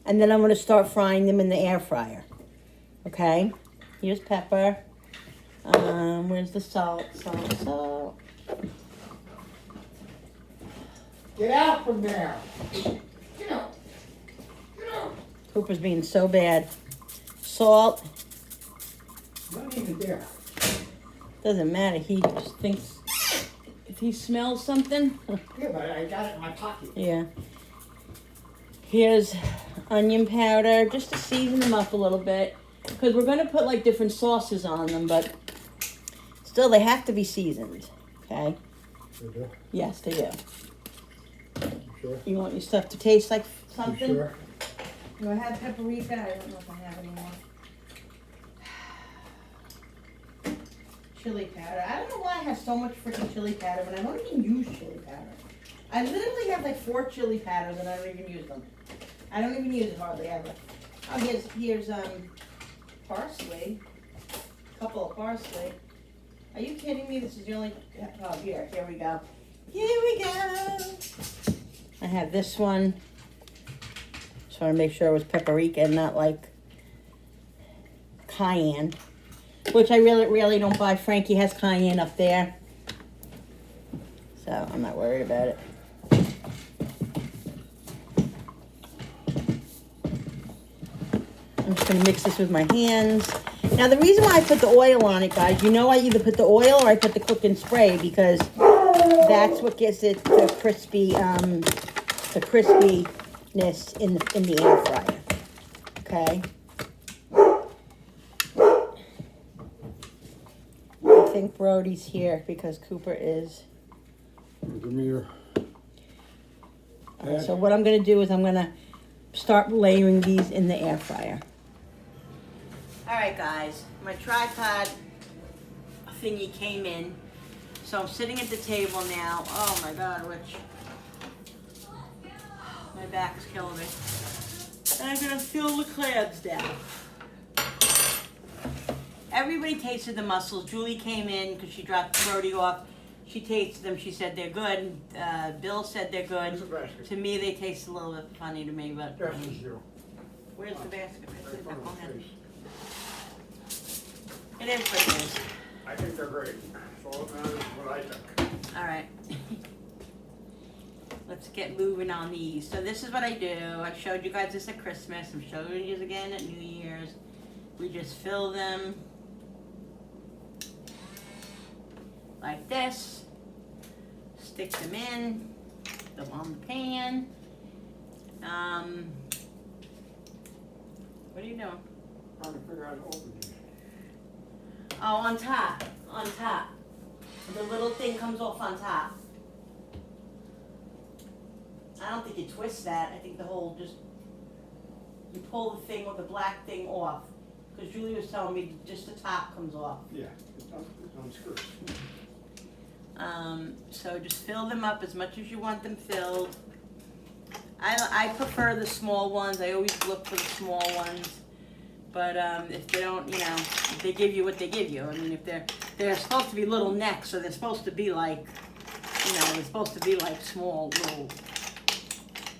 and then I'm gonna start frying them in the air fryer, okay? Here's pepper. Where's the salt? Salt. Get out from there. Get out. Cooper's being so bad. Salt. Not even there. Doesn't matter. He just thinks if he smells something. Yeah, but I got it in my pocket. Yeah. Here's onion powder, just to season them up a little bit. Because we're going to put like different sauces on them, but still they have to be seasoned. Okay? You do? Yes, they do. You sure? You want your stuff to taste like something? You sure? Do I have paprika? I don't know if I have anymore. Chili powder. I don't know why I have so much freaking chili powder when I don't even use chili powder. I literally have like 4 chili powders and I don't even use them. I don't even use it hardly ever. Oh, here's parsley. A couple of parsley. Are you kidding me? This is the only. Oh, here we go. Here we go. I have this one. Just want to make sure it was paprika and not like cayenne, which I really don't buy. Frankie has cayenne up there, so I'm not worried about it. I'm just going to mix this with my hands. Now, the reason why I put the oil on it, guys, you know I either put the oil or I put the cooking spray because that's what gives it the crispiness in the air fryer. Okay? I think Brody's here because Cooper is. Give me your. So what I'm going to do is I'm going to start layering these in the air fryer. All right, guys, my tripod thingy came in, so I'm sitting at the table now. Oh my God, Rich, my back's killing me. And I'm gonna fill the clams down. Everybody tasted the mussels. Julie came in because she dropped Brody off. She tasted them. She said they're good. Bill said they're good. To me, they taste a little bit funny to me, but. That's you. Where's the basket? It is what it is. I think they're great. So that is what I think. All right. Let's get moving on these. So this is what I do. I showed you guys this at Christmas. I'm showing you again at New Year's. We just fill them like this. Stick them in. Them on the pan. What are you doing? Trying to figure out how to open these. Oh, on top. On top. The little thing comes off on top. I don't think you twist that. I think the whole you pull the thing with the black thing off. Because Julie was telling me just the top comes off. Yeah, it's unscrews. So just fill them up as much as you want them filled. I prefer the small ones. I always look for the small ones. But if they don't, they give you what they give you. I mean, if they're supposed to be little necks, so they're supposed to be like, they're supposed to be like small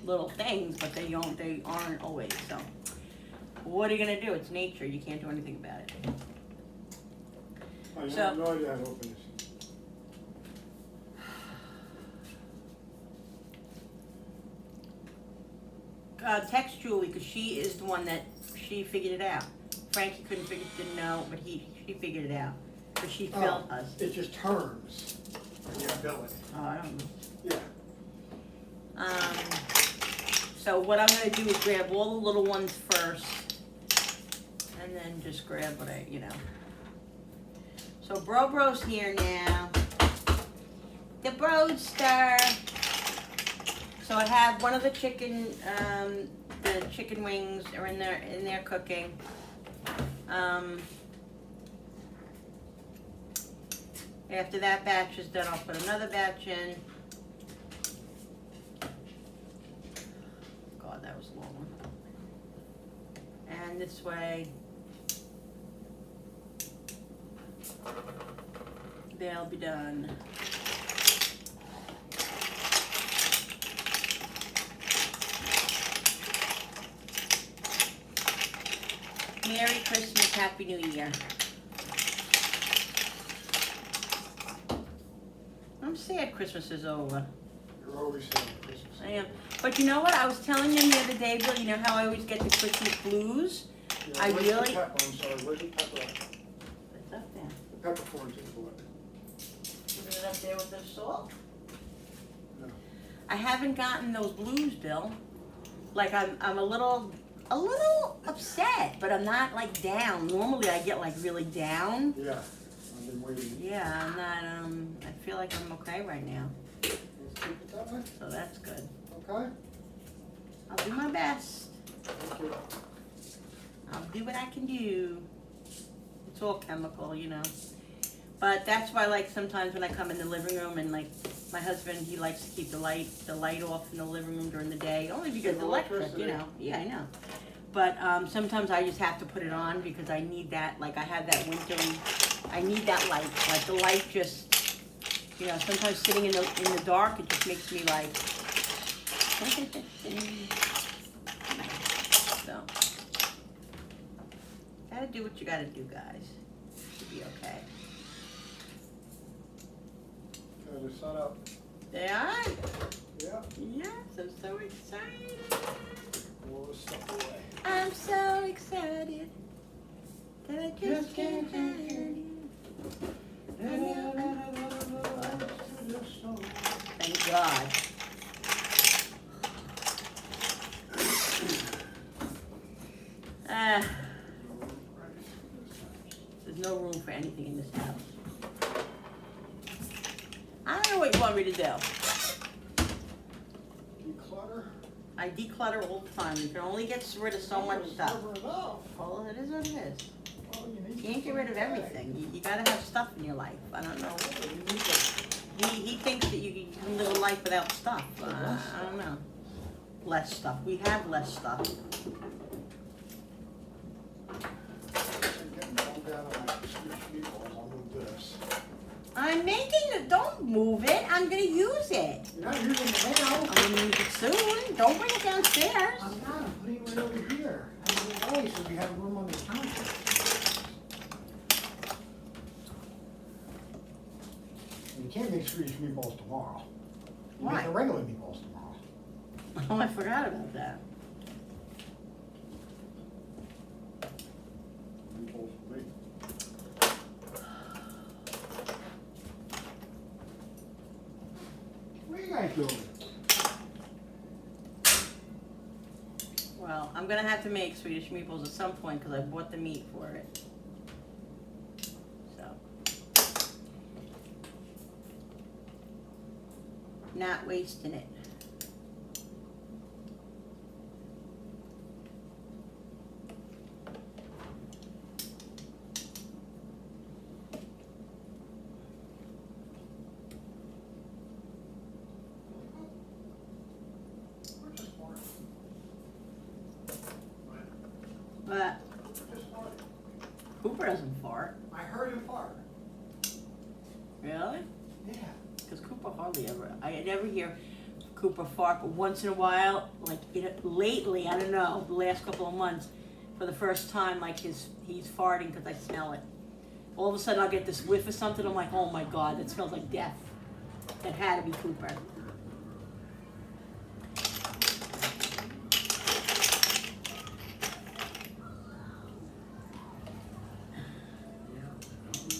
little things, but they aren't always. So what are you gonna do? It's nature. You can't do anything about it. I have no idea how to open this. Text Julie because she is the one that she figured it out. Frankie didn't know, but she figured it out because she filled us. It just turns when you bill it. Oh, I don't know. Yeah. So what I'm gonna do is grab all the little ones first, and then just grab what So Bro's here now. The Broadster. So I have one of the chicken wings are in there cooking. After that batch is done, I'll put another batch in. God, that was long. And this way, they'll be done. Merry Christmas, Happy New Year. I'm sad Christmas is over. You're always saying Christmas. I am. But you know what? I was telling them the other day, Bill, you know how I always get the Christmas blues? Yeah, I where's really... the pepper? I'm sorry, where's the pepper at? It's up there. The peppercorns is what? Is it up there with the salt? No. I haven't gotten those blues, Bill. Like I'm a little upset, but I'm not like down. Normally I get like really down. Yeah, I've been waiting. Yeah, I'm not, I feel like I'm okay right now. Let's keep it that way. So that's good. Okay? I'll do my best. Thank you. I'll do what I can do. It's all chemical, you know. But that's why, like, sometimes when I come in the living room and, like, my husband, he likes to keep the light off in the living room during the day, only because the electric, you know. Yeah, I know. But sometimes I just have to put it on because I need that, like, I have that wintry, I need that light. Like, the light just, you know, sometimes sitting in the dark, it just makes me, like, so, gotta do what you gotta do, guys. Should be okay. Okay, they're set up. They are? Yeah. Yes, I'm so excited. All this stuff away. I'm so excited that I just can't hide it. Thank God. There's no room for anything in this house. I don't know what you want me to do. Declutter. I declutter all the time. You can only get rid of so much stuff. Never enough. Well, it is what it is. Well, You can't get rid of everything. You gotta have stuff in your life. I don't know. He thinks that you can live a life without stuff. I don't know. Less stuff. We have less stuff. I'm making it. Don't move it. I'm gonna use it. You're not using it now. I'm gonna use it soon. Don't bring it downstairs. I'm not. I'm putting it right over here. I'm going so we have room on the counter. You can't make Swedish meatballs tomorrow. You Why? make the regular meatballs tomorrow. Oh, I forgot about that. Meatballs for me. What are you guys doing? Well, I'm gonna have to make Swedish meatballs at some point because I bought the meat for it. So, not wasting it. But Cooper doesn't fart. I heard him fart. Really? Yeah. Because Cooper hardly ever, I never hear Cooper fart, but once in a while, like lately, I don't know, the last couple of months, for the first time, like he's farting because I smell it. All of a sudden I'll get this whiff of something, I'm like, oh my God, that smells like death. That had to be Cooper.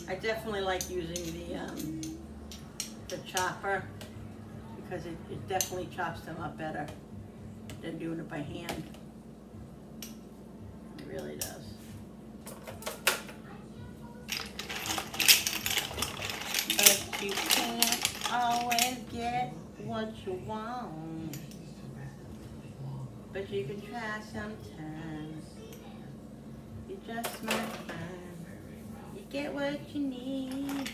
I definitely like using the chopper because it definitely chops them up better than doing it by hand. It really does. But you can't always get what you want. but you can try sometimes. You just might find you get what you need.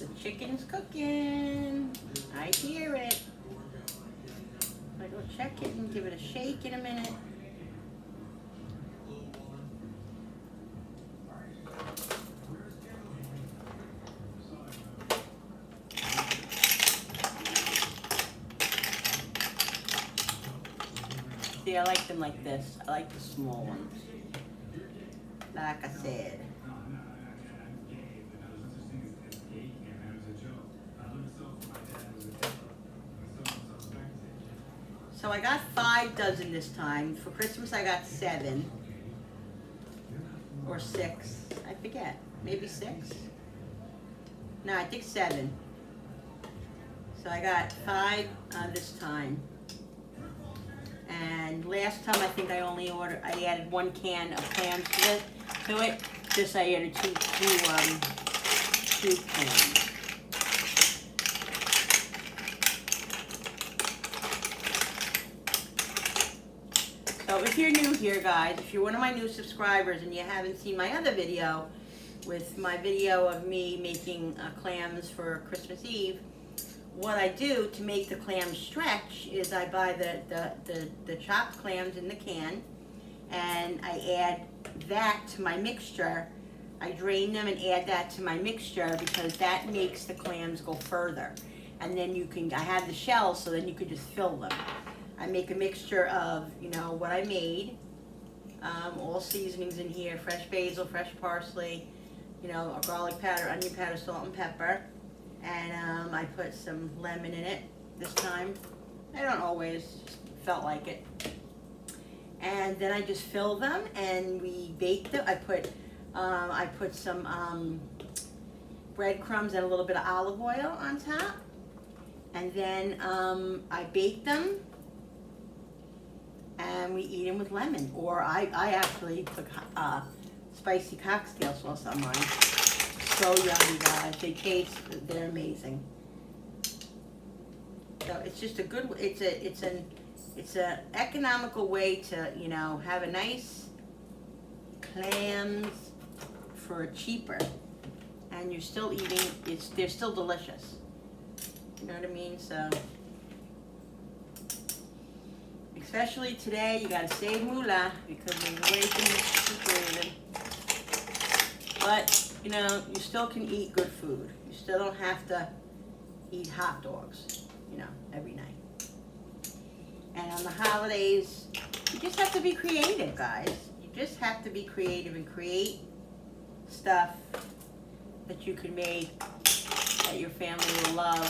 The chicken's cooking. I hear it. I go check it and give it a shake in a minute. See, I like them like this. I like the small ones. Like I said. So I got 5 dozen this time. For Christmas I got 7. Or 6. I forget. Maybe 6? No, I think 7. So I got 5 this time. And last time I think I added 1 can of clams to it. This I added two cans. So if you're new here, guys, if you're one of my new subscribers and you haven't seen my other video, with my video of me making clams for Christmas Eve, what I do to make the clams stretch is I buy the chopped clams in the can, and I add that to my mixture. I drain them and add that to my mixture because that makes the clams go further. And then I have the shells, so then you could just fill them. I make a mixture of, what I made, all seasonings in here, fresh basil, fresh parsley, a garlic powder, onion powder, salt and pepper. And I put some lemon in it this time. I don't always, just felt like it. And then I just fill them and we bake them. I put some breadcrumbs and a little bit of olive oil on top. And then I bake them and we eat them with lemon. Or I actually put spicy cocktail sauce on mine. So yummy, guys. They're amazing. So it's just a good, it's an economical way to, have a nice clams for cheaper. And you're still eating, they're still delicious. You know what I mean? So, especially today, you gotta save moolah because there's way too much situated. But, you still can eat good food. You still don't have to eat hot dogs, every night. And on the holidays, you just have to be creative, guys. You just have to be creative and create stuff that you can make that your family will love.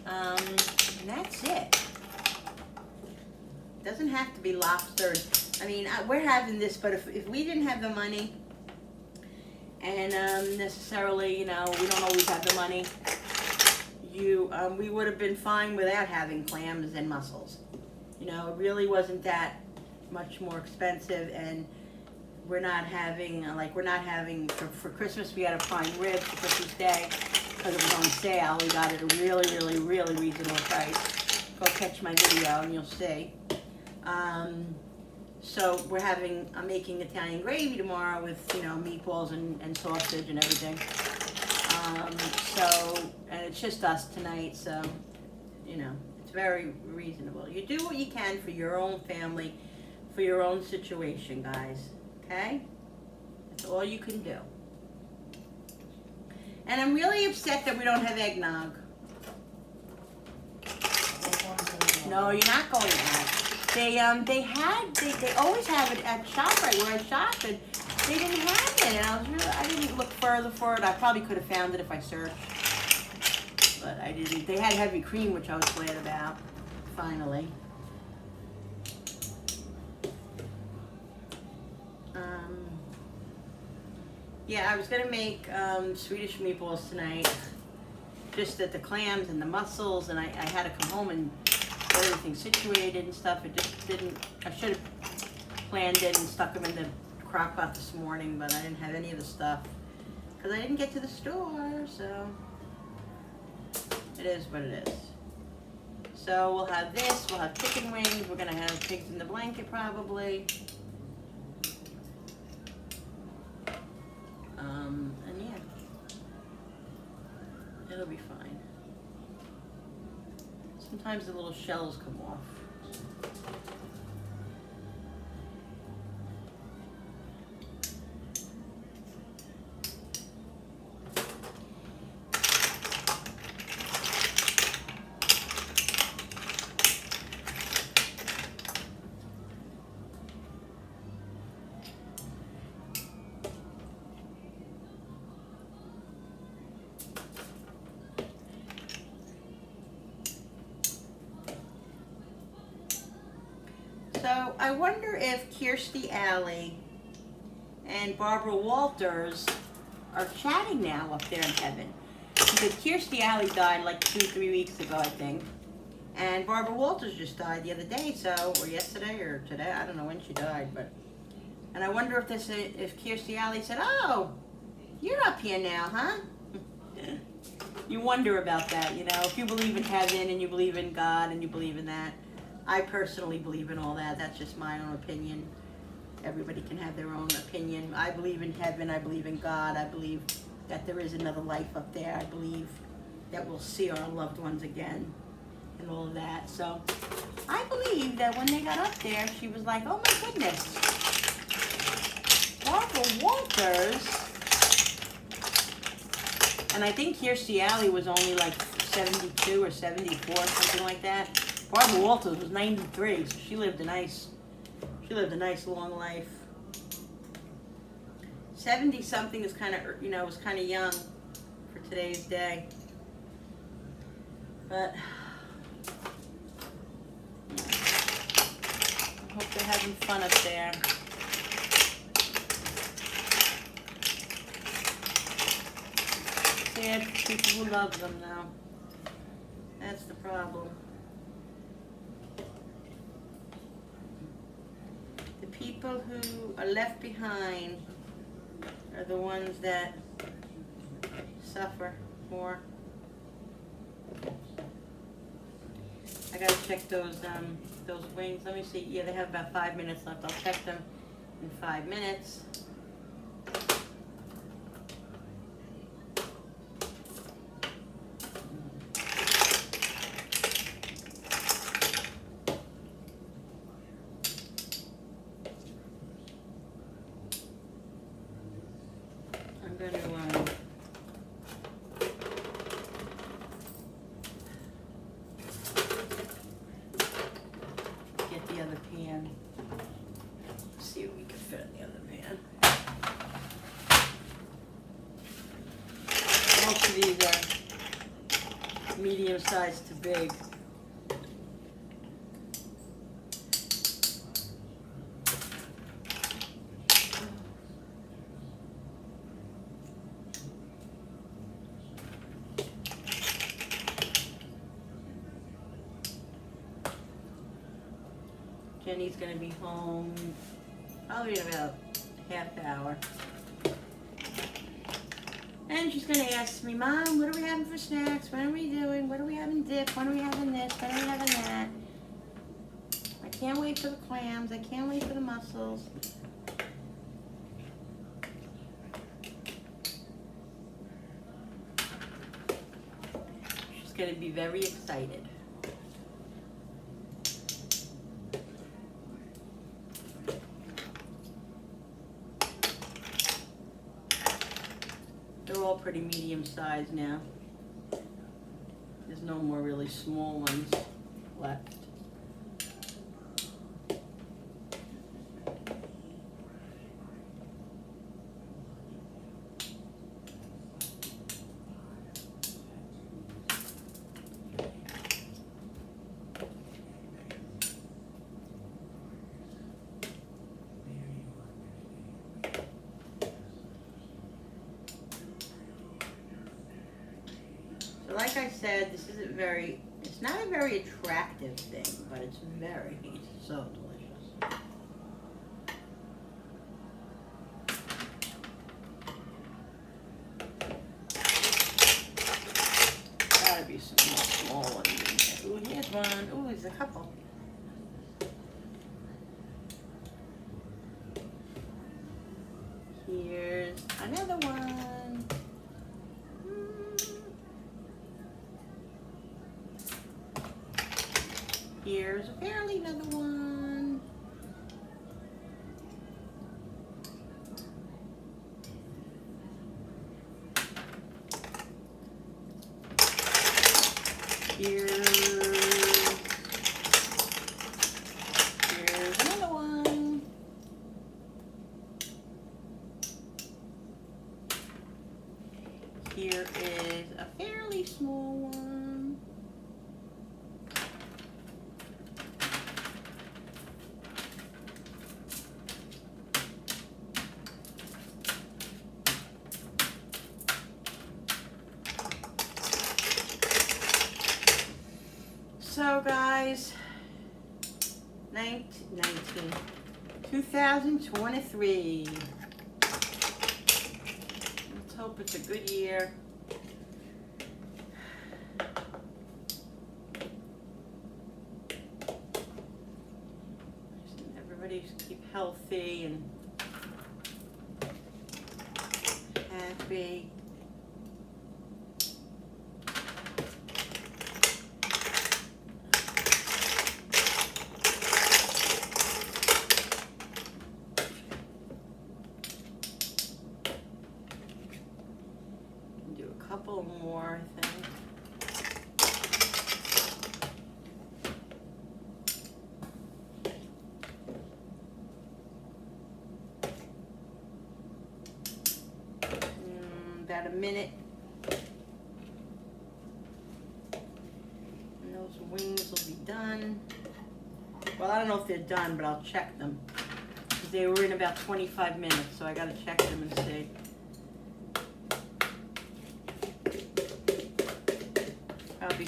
And that's it. It doesn't have to be lobster. I mean, we're having this, but if we didn't have the money, and necessarily, we don't always have the money, we would have been fine without having clams and mussels. It really wasn't that much more expensive, and we're not having, for Christmas, we had a prime rib for Christmas Day, because it was on sale. We got it at a really, really, really reasonable price. Go catch my video and you'll see. So I'm making Italian gravy tomorrow with, meatballs and sausage and everything. And it's just us tonight, so, it's very reasonable. You do what you can for your own family, for your own situation, guys, okay? That's all you can do. And I'm really upset that we don't have eggnog. No, you're not going to have. They always have it at ShopRite where I shop, and they didn't have it. And I didn't look further for it. I probably could have found it if I searched, but I didn't. They had heavy cream, which I was glad about. Finally. Yeah, I was gonna make Swedish meatballs tonight. Just that the clams and the mussels, and I had to come home and get everything situated and stuff. It just didn't. I should have planned it and stuck them in the crock pot this morning, but I didn't have any of the stuff because I didn't get to the store. So It is what it is. So we'll have this, we'll have chicken wings, we're gonna have pigs in the blanket probably. And yeah, it'll be fine. Sometimes the little shells come off. So I wonder if Kirstie Alley and Barbara Walters are chatting now up there in heaven. Because Kirstie Alley died like 2-3 weeks ago, I think. And Barbara Walters just died the other day, so, or yesterday or today, I don't know when she died, but. And I wonder if Kirstie Alley said, oh, you're up here now, huh? You wonder about that, you know, if you believe in heaven and you believe in God and you believe in that. I personally believe in all that. That's just my own opinion. Everybody can have their own opinion. I believe in heaven. I believe in God. I believe that there is another life up there. I believe that we'll see our loved ones again and all of that. So I believe that when they got up there, she was like, oh my goodness, Barbara Walters. And I think Kirstie Alley was only like 72 or 74, something like that. Barbara Walters was 93, so she lived a nice long life. 70 something is kind of, you know, was kind of young for today's day. But I hope they're having fun up there. Sad for people who love them now. That's the problem. The people who are left behind are the ones that suffer more. I gotta check those wings. Let me see. Yeah, they have about 5 minutes left. I'll check them in 5 minutes. I'm going to get the other pan. See what we can fit in the other pan. Most of these are medium sized to big. Jenny's gonna be home probably in about half hour. And she's gonna ask me, Mom, what are we having for snacks? What are we doing? What are we having dip? When are we having this? When are we having that? I can't wait for the clams. I can't wait for the mussels. She's gonna be very excited. They're all pretty medium sized now. There's no more really small ones left. So like I said, this isn't very, it's not a very attractive thing, but it's very, so delicious. Gotta be some more. one. Ooh, there's a couple. Here's another one. Here's apparently another one. Here's another one. Here is a fairly small one. So guys, 2023. Let's hope it's a good year. Everybody keep healthy and happy. Couple more, I think. About a minute. And those wings will be done. Well, I don't know if they're done, but I'll check them. They were in about 25 minutes, so I gotta check them and see. Probably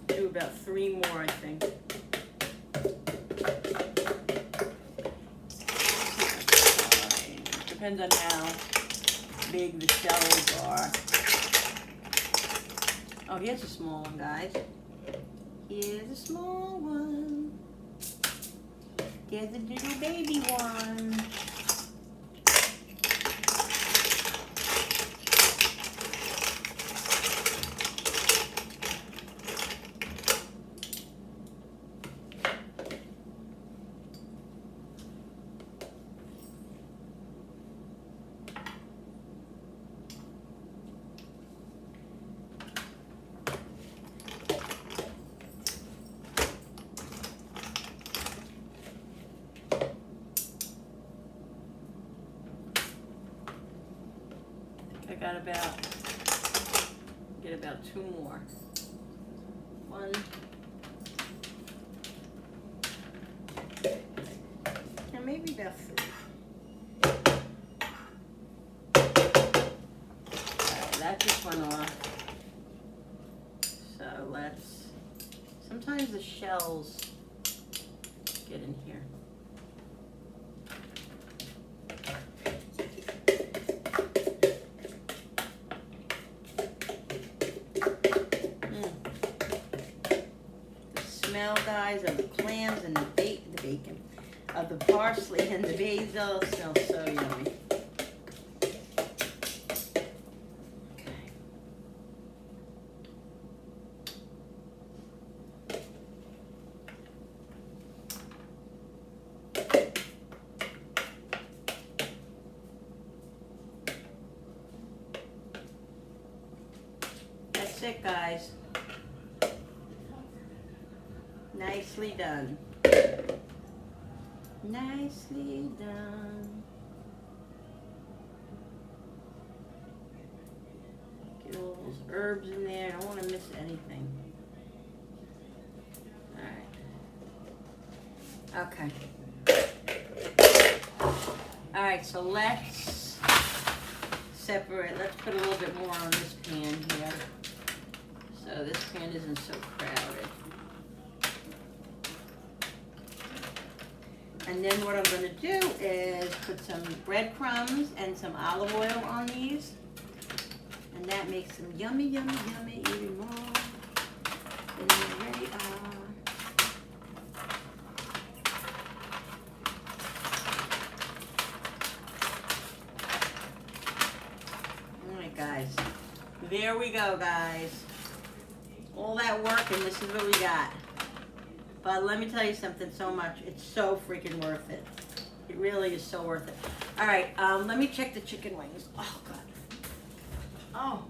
do about 3 more, I think. Depends on how big the shells are. Oh, here's a small one, guys. Here's a small one. Here's a little baby one. I got get about 2 more. 1. And maybe about 3. Alright, that just went off. So sometimes the shells get in here. Smell, guys, of the clams and the bacon, of the parsley and the basil. It smells so yummy. That's it, guys. Nicely done. Nicely done. Get all those herbs in there. I don't want to miss anything. Alright. Okay. Alright, so let's separate. Let's put a little bit more on this pan here. So this pan isn't so crowded. And then what I'm going to do is put some breadcrumbs and some olive oil on these. And that makes them yummy, yummy, yummy even more. And here they are. There we go, guys. All that work and this is what we got. But let me tell you something so much. It's so freaking worth it. It really is so worth it. All right, let me check the chicken wings. Oh, God. Oh,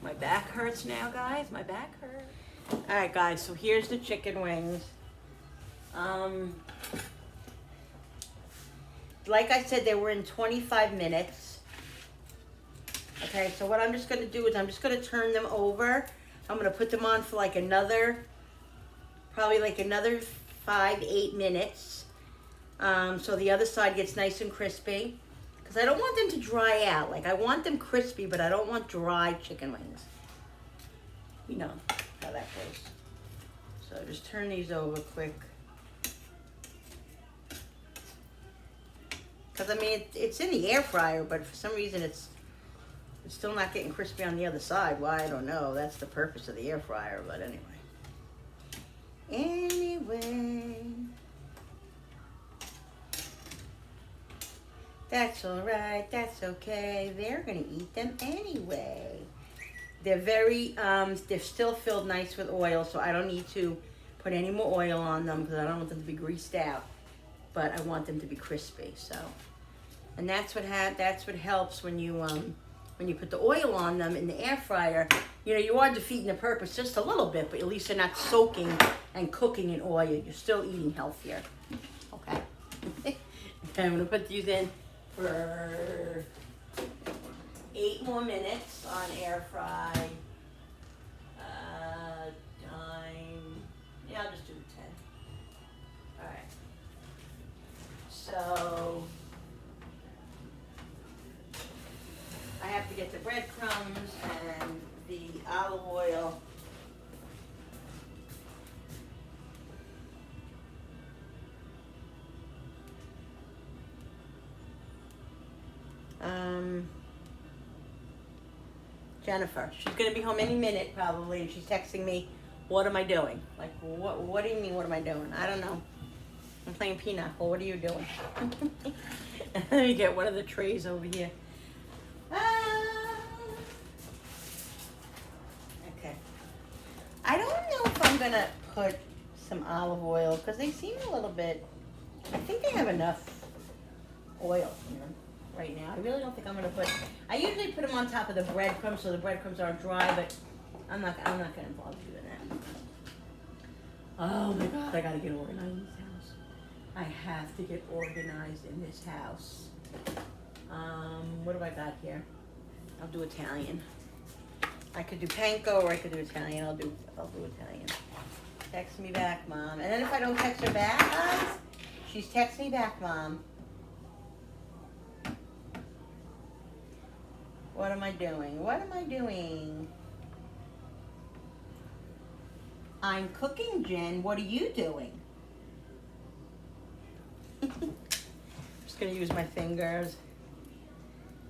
my back hurts now, guys. My back hurts. All right, guys, so here's the chicken wings. Like I said, they were in 25 minutes. Okay, so what I'm just going to do is I'm just going to turn them over. I'm going to put them on for like another, probably like another 5-8 minutes. So the other side gets nice and crispy. Because I don't want them to dry out. Like, I want them crispy, but I don't want dry chicken wings. You know how that goes. So just turn these over quick. Because, I mean, it's in the air fryer, but for some reason it's still not getting crispy on the other side. Why, I don't know. That's the purpose of the air fryer, but anyway. Anyway. That's all right. That's okay. They're going to eat them anyway. They're they're still filled nice with oil, so I don't need to put any more oil on them because I don't want them to be greased out. But I want them to be crispy, so. And that's what helps when you put the oil on them in the air fryer. You know, you are defeating the purpose just a little bit, but at least they're not soaking and cooking in oil. You're still eating healthier. Okay. Okay, I'm going to put these in for 8 more minutes on air fry. Yeah, I'll just do 10. All right. So I have to get the breadcrumbs and the olive oil. Jennifer, she's gonna be home any minute probably, and she's texting me, what am I doing? Like, what do you mean, what am I doing? I don't know. I'm playing pinochle. What are you doing? Let me get one of the trays over here. Okay. I don't know if I'm gonna put some olive oil because they seem a little bit, I think they have enough oil in them right now. I really don't think I'm gonna put, I usually put them on top of the breadcrumbs so the breadcrumbs aren't dry, but I'm not gonna bother doing that. Oh my God, I gotta get organized in this house. I have to get organized in this house. What do I got here? I'll do Italian. I could do panko or I could do Italian. I'll do Italian. Text me back, Mom. And then if I don't text her back, guys, she's texting me back, Mom. What am I doing? What am I doing? I'm cooking, Jen. What are you doing? Just gonna use my fingers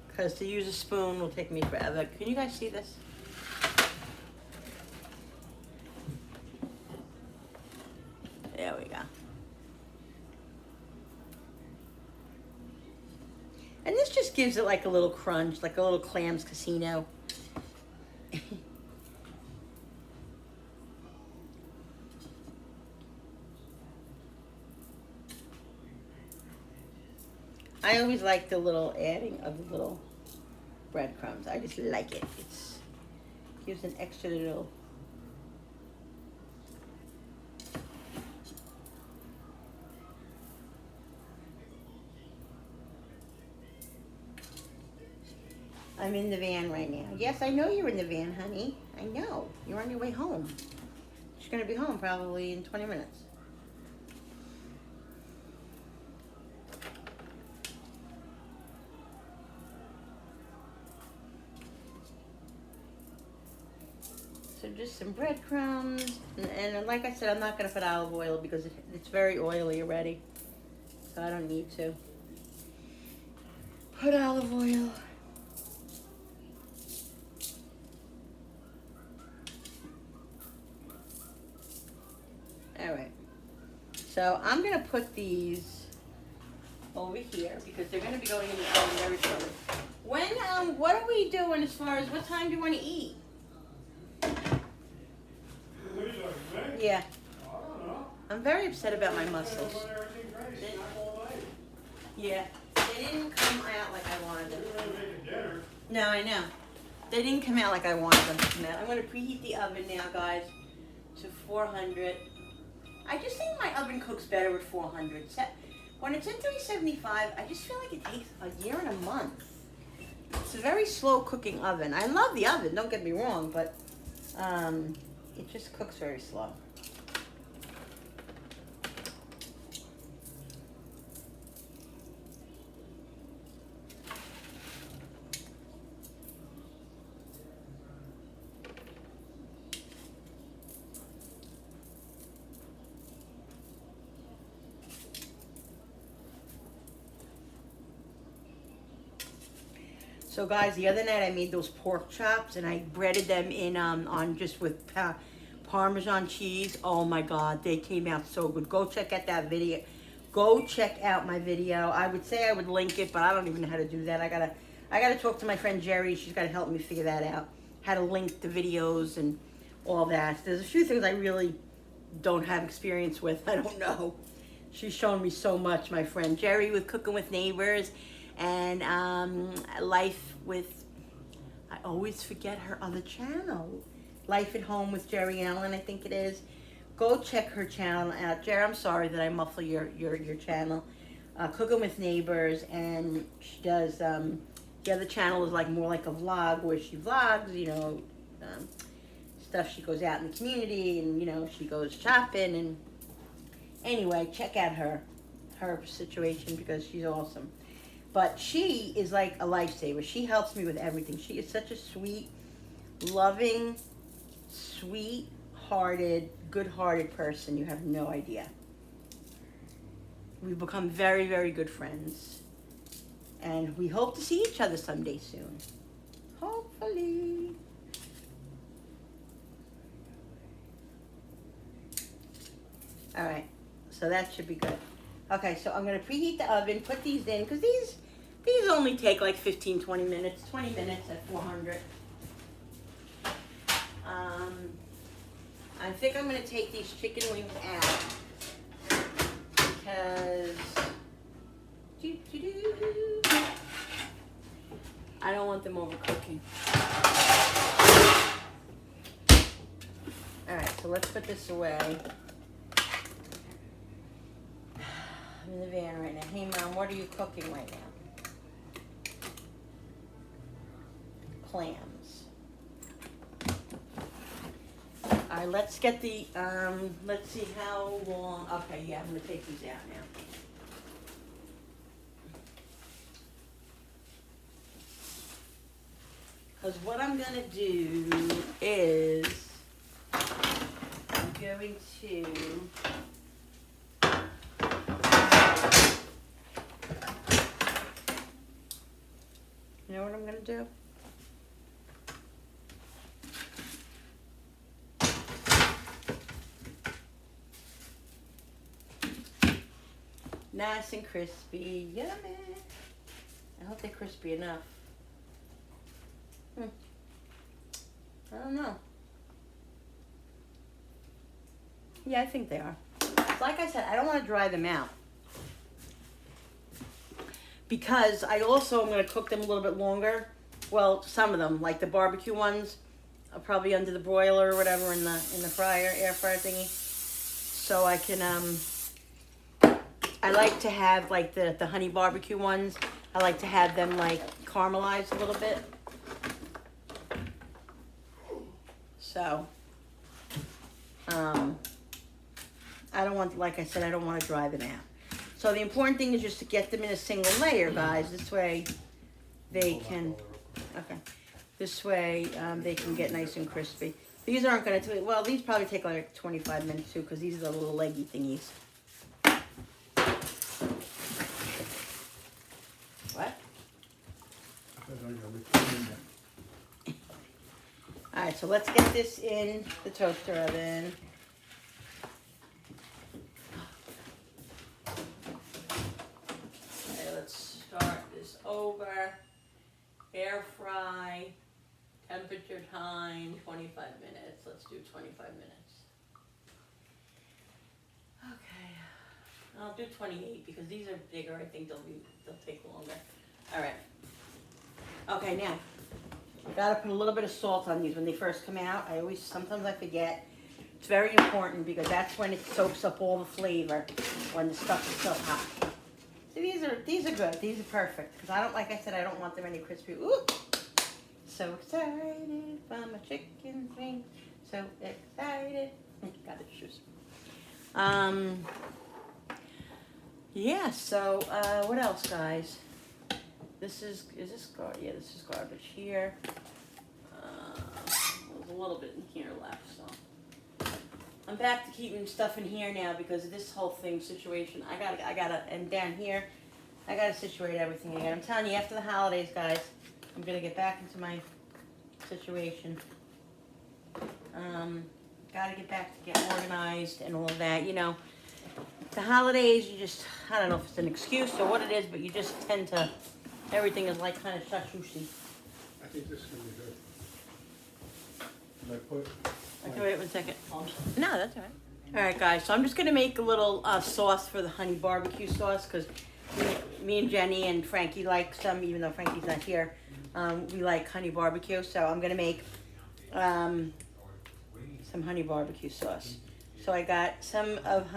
because to use a spoon will take me forever. Can you guys see this? There we go. And this just gives it like a little crunch, like a little clams casino. I always like the little adding of the little breadcrumbs. I just like it. It gives an extra little. I'm in the van right now. Yes, I know you're in the van, honey. I know. You're on your way home. She's going to be home probably in 20 minutes. So just some breadcrumbs. And like I said, I'm not going to put olive oil because it's very oily already. So I don't need to put olive oil. All right. So I'm going to put these over here because they're going to be going in the oven very shortly. What are we doing as far as what time do you want to eat? Yeah. I'm very upset about my mussels. Yeah, they didn't come out like I wanted them. No, I know. They didn't come out like I wanted them to come out. I'm going to preheat the oven now, guys, to 400. I just think my oven cooks better with 400. When it's at 375, I just feel like it takes a year and a month. It's a very slow cooking oven. I love the oven, don't get me wrong, but it just cooks very slow. So guys, the other night I made those pork chops and I breaded them in on just with Parmesan cheese. Oh my God, they came out so good. Go check out that video. Go check out my video. I would say I would link it, but I don't even know how to do that. I gotta talk to my friend Jerry. She's gotta help me figure that out. How to link the videos and all that. There's a few things I really don't have experience with. I don't know. She's shown me so much, my friend Jerry with Cooking with Neighbors. And Life with, I always forget her other channel. Life at Home with Jerry Allen, I think it is. Go check her channel out. Jerry, I'm sorry that I muffle your channel. Cooking with Neighbors, and she does, the other channel is like more like a vlog where she vlogs, you know, stuff she goes out in the community and, you know, she goes shopping. And anyway, check out her situation because she's awesome. But she is like a lifesaver. She helps me with everything. She is such a sweet, loving, sweet-hearted, good-hearted person. You have no idea. We've become very, very good friends. And we hope to see each other someday soon. Hopefully. All right. So that should be good. Okay, so I'm going to preheat the oven, put these in, because these only take like 15, 20 minutes, 20 minutes at 400. I think I'm going to take these chicken wings out, because I don't want them overcooking. All right, so let's put this away. I'm in the van right now. Hey, Mom, what are you cooking right now? Clams. All right, let's get the, let's see how long. Okay, yeah, I'm going to take these out now. Because what I'm going to do is I'm going to you know what I'm going to do? Nice and crispy. Yummy. I hope they're crispy enough. I don't know. Yeah, I think they are. Like I said, I don't want to dry them out. Because I also am going to cook them a little bit longer. Well, some of them, like the barbecue ones, are probably under the broiler or whatever in the fryer, air fryer thingy. So I can, I like to have like the honey barbecue ones. I like to have them like caramelized a little bit. So, I don't want, like I said, I don't want to dry them out. So the important thing is just to get them in a single layer, guys. This way they can, okay, this way they can get nice and crispy. These aren't going to take, well, these probably take like 25 minutes too, because these are the little leggy thingies. What? All right, so let's get this in the toaster oven. Okay, let's start this over. 25 minutes. Let's do 25 minutes. Okay. I'll do 28 because these are bigger. I think they'll take longer. All right. Okay, now gotta put a little bit of salt on these when they first come out. Sometimes I forget. It's very important because that's when it soaks up all the flavor when the stuff is so hot. So these are good. These are perfect because like I said, I don't want them any crispy. Ooh, so excited for my chicken wings. So excited. Got the shoes. Yeah. So what else, guys? Is this garbage? Yeah, this is garbage here. There's a little bit in here left, so I'm back to keeping stuff in here now because of this whole situation. I gotta, and down here, I gotta situate everything again. I'm telling you, after the holidays, guys, I'm gonna get back into my situation. Gotta get back to get organized and all of that. You know, the holidays, I don't know if it's an excuse or what it is, but you just tend to. Everything is like kind of shashushy. I think this is gonna be good. Can I put? Okay, wait 1 second. No, that's all right. All right, guys. So I'm just gonna make a little sauce for the honey barbecue sauce because me and Jenny and Frankie like some, even though Frankie's not here. We like honey barbecue, so I'm gonna make some honey barbecue sauce. So I got some of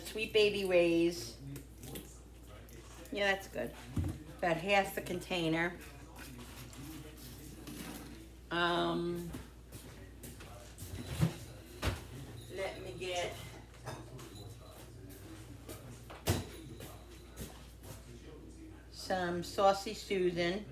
Sweet Baby Ray's. Yeah, that's good. About half the container. Let me get some Saucy Susan.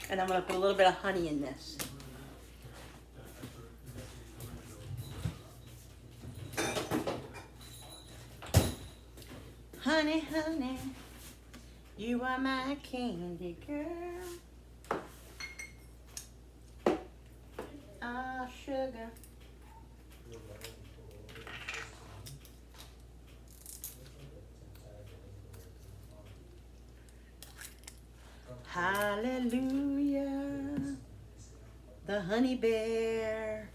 And I'm going to put a little bit of honey in this. Honey, honey, you are my candy girl. Ah, sugar. Hallelujah. The honey bear.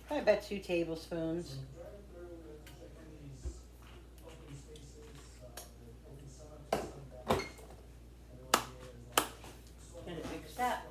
Probably about 2 tablespoons. Get it mixed up.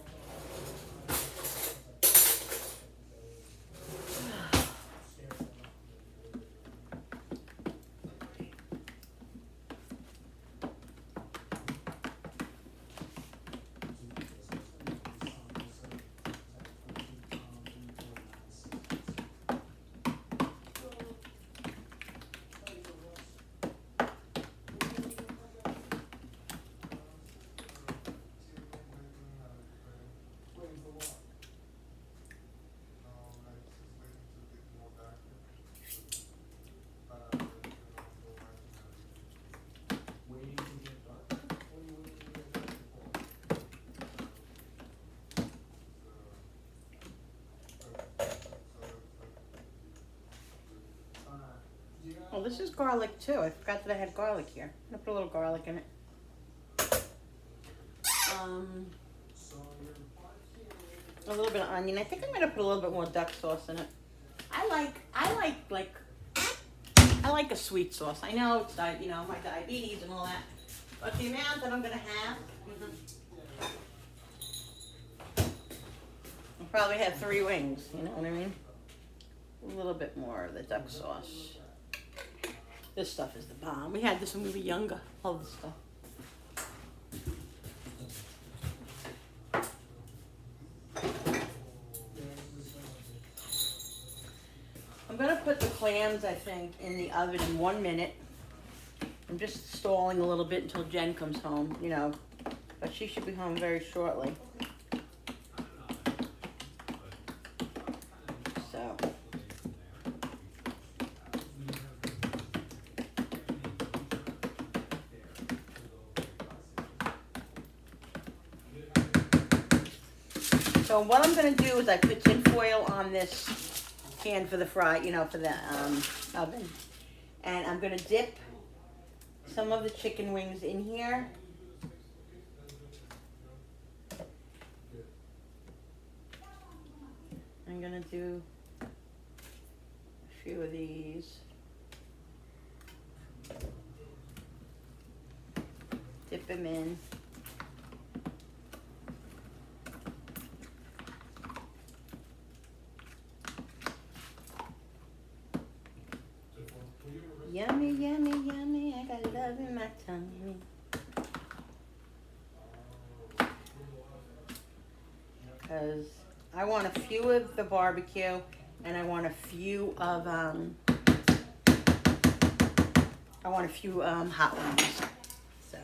Oh, this is garlic too. I forgot that I had garlic here. I'm gonna put a little garlic in it. A little bit of onion. I think I'm gonna put a little bit more duck sauce in it. I like a sweet sauce. I know it's my diabetes and all that, but the amount that I'm gonna have, I'll probably have 3 wings. You know what I mean? A little bit more of the duck sauce. This stuff is the bomb. We had this when we were younger. All this stuff. I'm gonna put the clams, I think, in the oven in 1 minute. I'm just stalling a little bit until Jen comes home, but she should be home very shortly. So. So what I'm going to do is I put tin foil on this pan for the for the oven. And I'm gonna dip some of the chicken wings in here. I'm gonna do a few of these. Dip them in. Yummy, yummy, yummy, I got love in my tummy. Because I want a few of the barbecue and I want a few of hot ones. So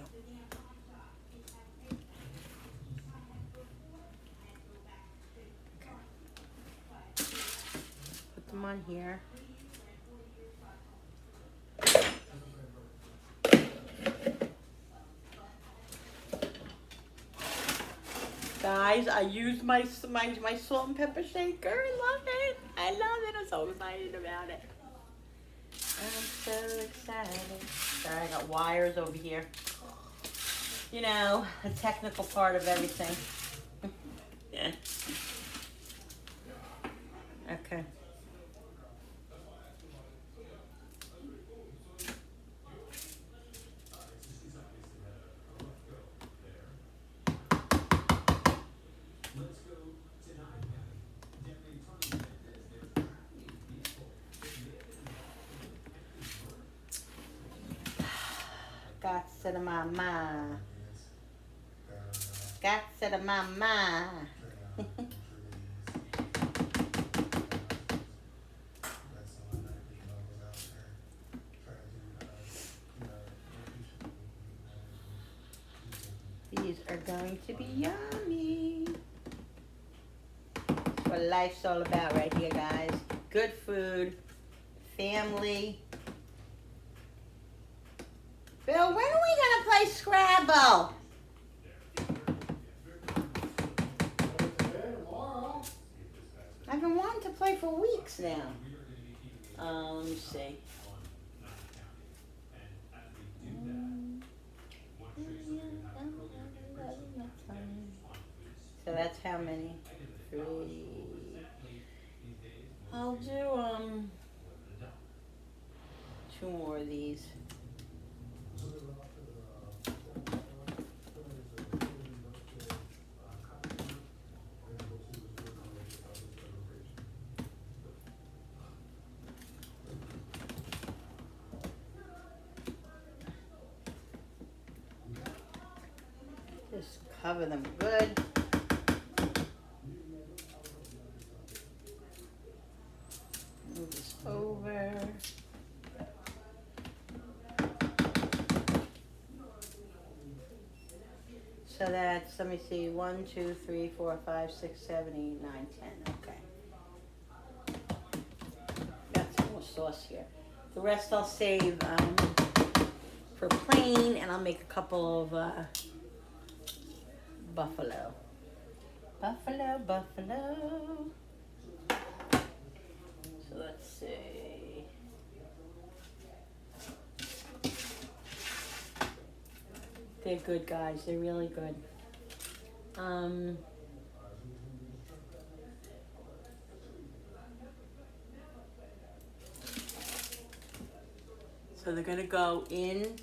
put them on here. Guys, I used my salt and pepper shaker. I love it. I love it. I'm so excited about it. I'm so excited. Sorry, I got wires over here. You know, the technical part of everything. Yeah. Okay. Got to the mama. Got to the mama. These are going to be yummy. That's what life's all about right here, guys. Good food, family. Bill, when are we gonna play Scrabble? I've been wanting to play for weeks now. Let me see. So that's how many? 3. I'll do 2 more of these. Just cover them good. Move this over. So that's, let me see, 1, 2, 3, 4, 5, 6, 7, 8, 9, 10. Okay. Got some more sauce here. The rest I'll save for plain, and I'll make a couple of buffalo. Buffalo, buffalo. So let's see. They're good, guys. They're really good. So they're gonna go in.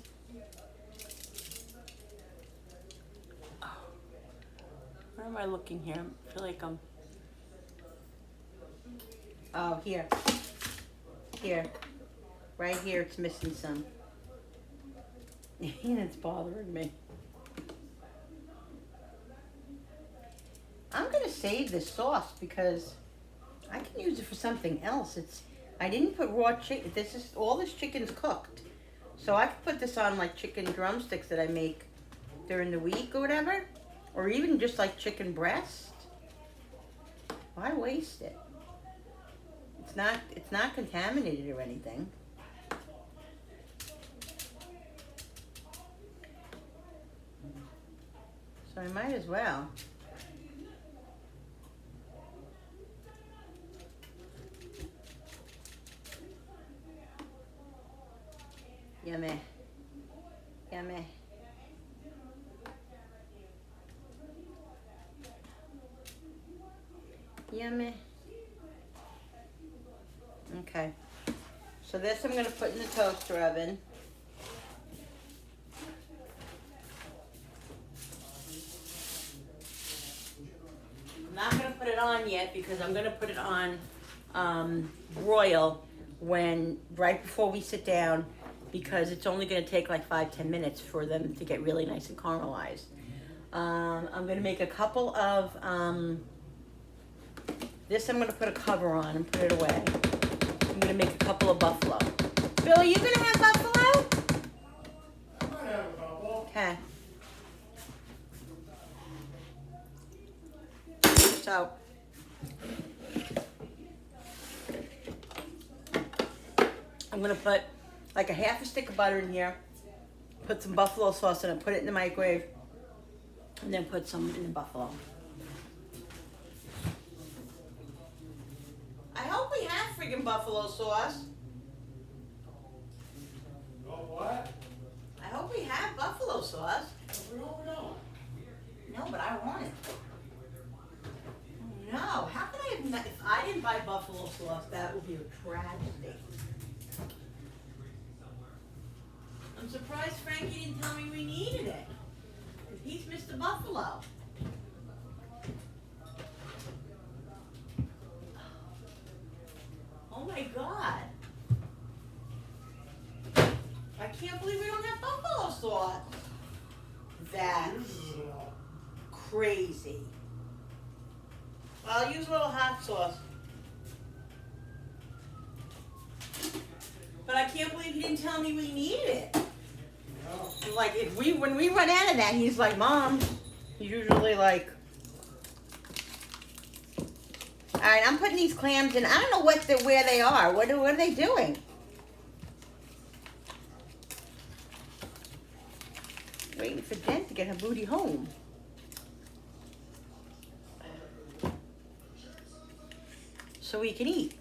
Oh, where am I looking here? I feel like I'm. Oh, here. Here. Right here, it's missing some. And it's bothering me. I'm gonna save this sauce because I can use it for something else. I didn't put raw chicken. All this chicken's cooked, so I could put this on like chicken drumsticks that I make during the week or whatever, or even just like chicken breast. Why waste it? It's not contaminated or anything. So I might as well. Yummy. Okay. So this I'm gonna put in the toaster oven. I'm not gonna put it on yet because I'm gonna put it on broil right before we sit down, because it's only gonna take like 5-10 minutes for them to get really nice and caramelized. I'm gonna make a couple of this. I'm gonna put a cover on and put it away. I'm gonna make a couple of buffalo. Bill, are you gonna have buffalo? I might have a couple. Okay. So I'm gonna put like a half a stick of butter in here, put some buffalo sauce in it, put it in the microwave, and then put some in the buffalo. I hope we have friggin' buffalo sauce. Oh, what? I hope we have buffalo sauce. We don't know. No, but I want it. No, how can I have not, if I didn't buy buffalo sauce, that would be a tragedy. I'm surprised Frankie didn't tell me we needed it. Because he's Mr. Buffalo. Oh my God. I can't believe we don't have buffalo sauce. That's crazy. I'll use a little hot sauce. But I can't believe he didn't tell me we needed it. No. Like when we run out of that, he's like, Mom. He's usually like, all right, I'm putting these clams in. I don't know where they are. What are they doing? Waiting for Jen to get her booty home. So we can eat.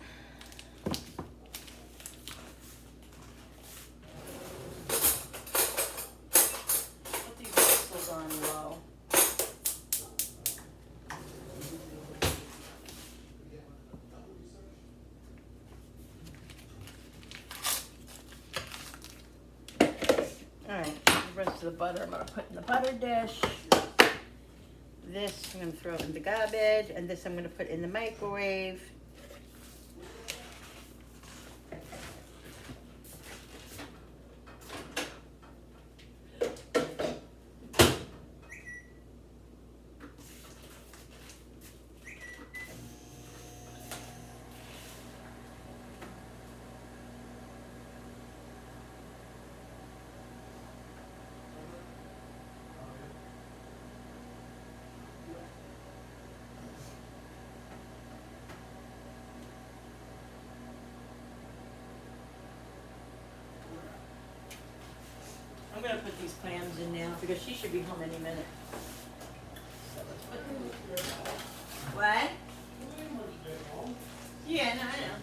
Put these mussels on low. All right, the rest of the butter I'm gonna put in the butter dish. This I'm gonna throw in the garbage, and this I'm gonna put in the microwave. I'm gonna put these clams in now because she should be home any minute. So let's put them. What? Yeah, no, I know.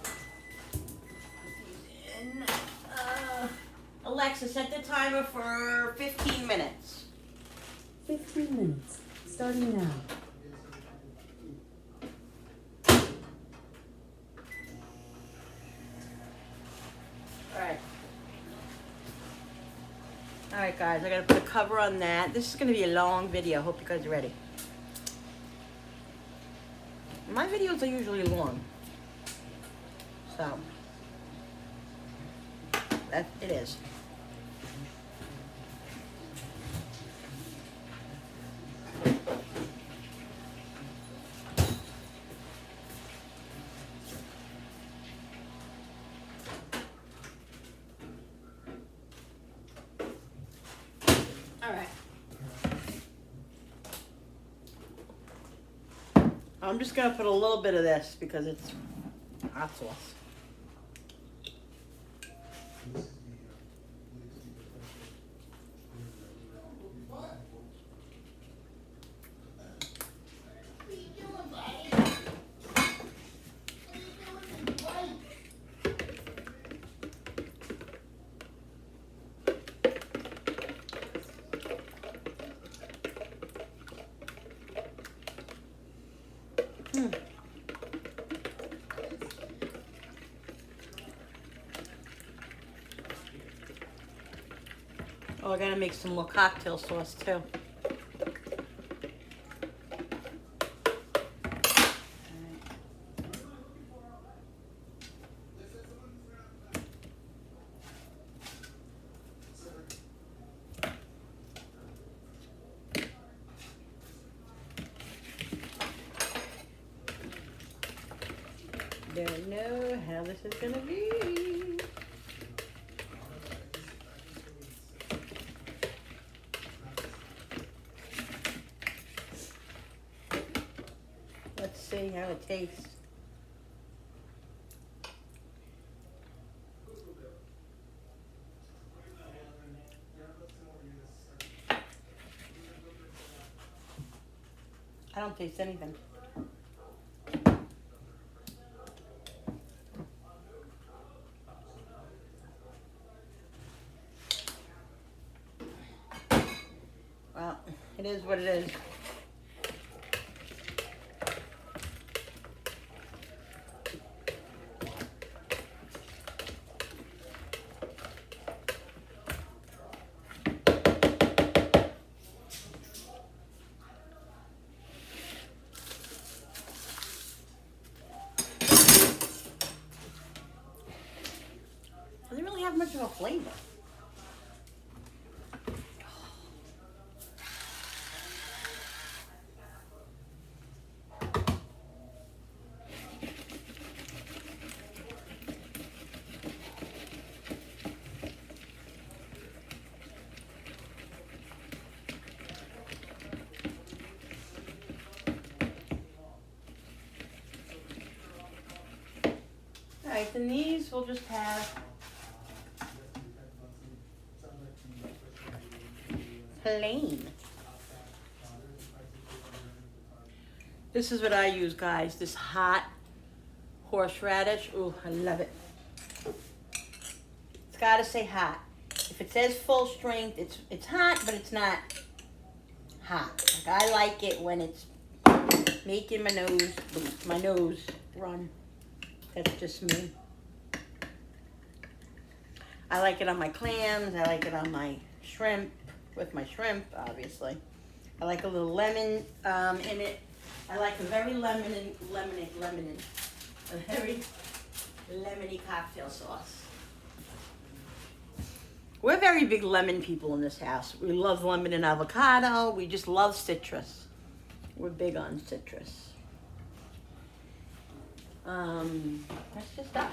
Put these in. Alexa, set the timer for 15 minutes. 15 minutes, starting now. Alright guys, I gotta put a cover on that. This is gonna be a long video. Hope you guys are ready. My videos are usually long. So, that it is. Alright. I'm just gonna put a little bit of this because it's hot sauce. Oh, I gotta make some more cocktail sauce too. Don't know how this is gonna be. Let's see how it tastes. I don't taste anything. Well, it is what it is. Doesn't really have much of a flavor. Alright, then these we'll just have plain. This is what I use, guys. This hot horseradish. Ooh, I love it. It's gotta say hot. If it says full strength, it's hot, but it's not hot. Like, I like it when it's making my nose run. That's just me. I like it on my clams. I like it on my shrimp, with my shrimp, obviously. I like a little lemon in it. I like a very lemony cocktail sauce. We're very big lemon people in this house. We love lemon and avocado. We just love citrus. We're big on citrus. That's just us.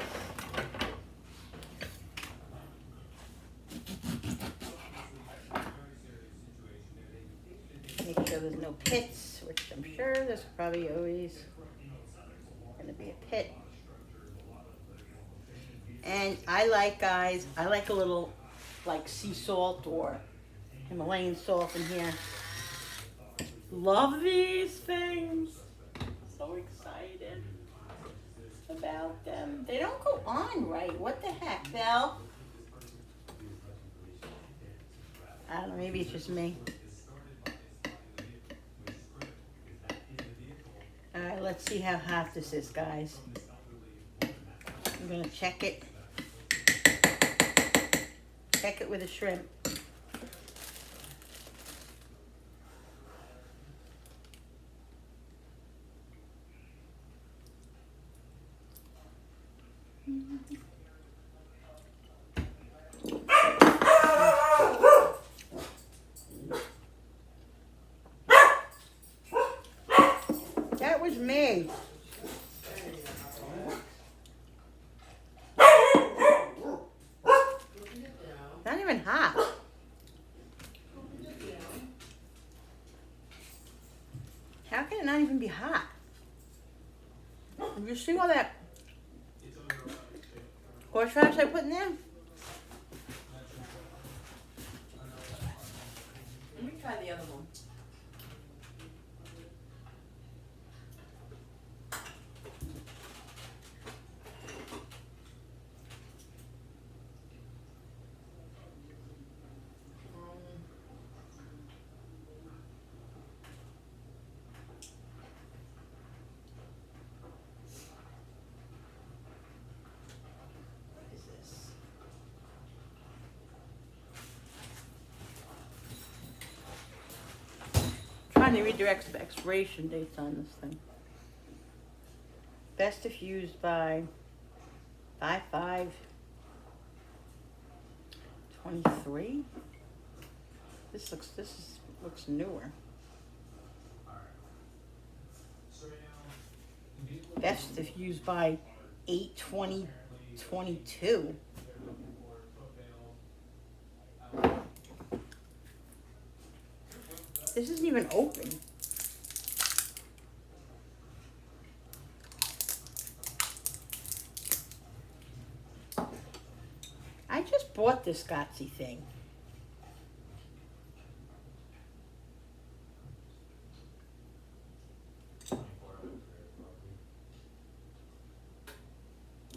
Make sure there's no pits, which I'm sure there's probably always gonna be a pit. And I like a little like sea salt or Himalayan salt in here. Love these things. So excited about them. They don't go on right. What the heck, Belle? I don't know, maybe it's just me. Alright, let's see how hot this is, guys. I'm gonna check it. Check it with a shrimp. That was me. Not even hot. How can it not even be hot? You see all that horseradish I put in there? Let me try the other one. What is this? trying to read the expiration dates on this thing. Best if used by 5/5/23. This looks newer. Best if used by 8/20/22. This isn't even open. I just bought this Gotsy thing.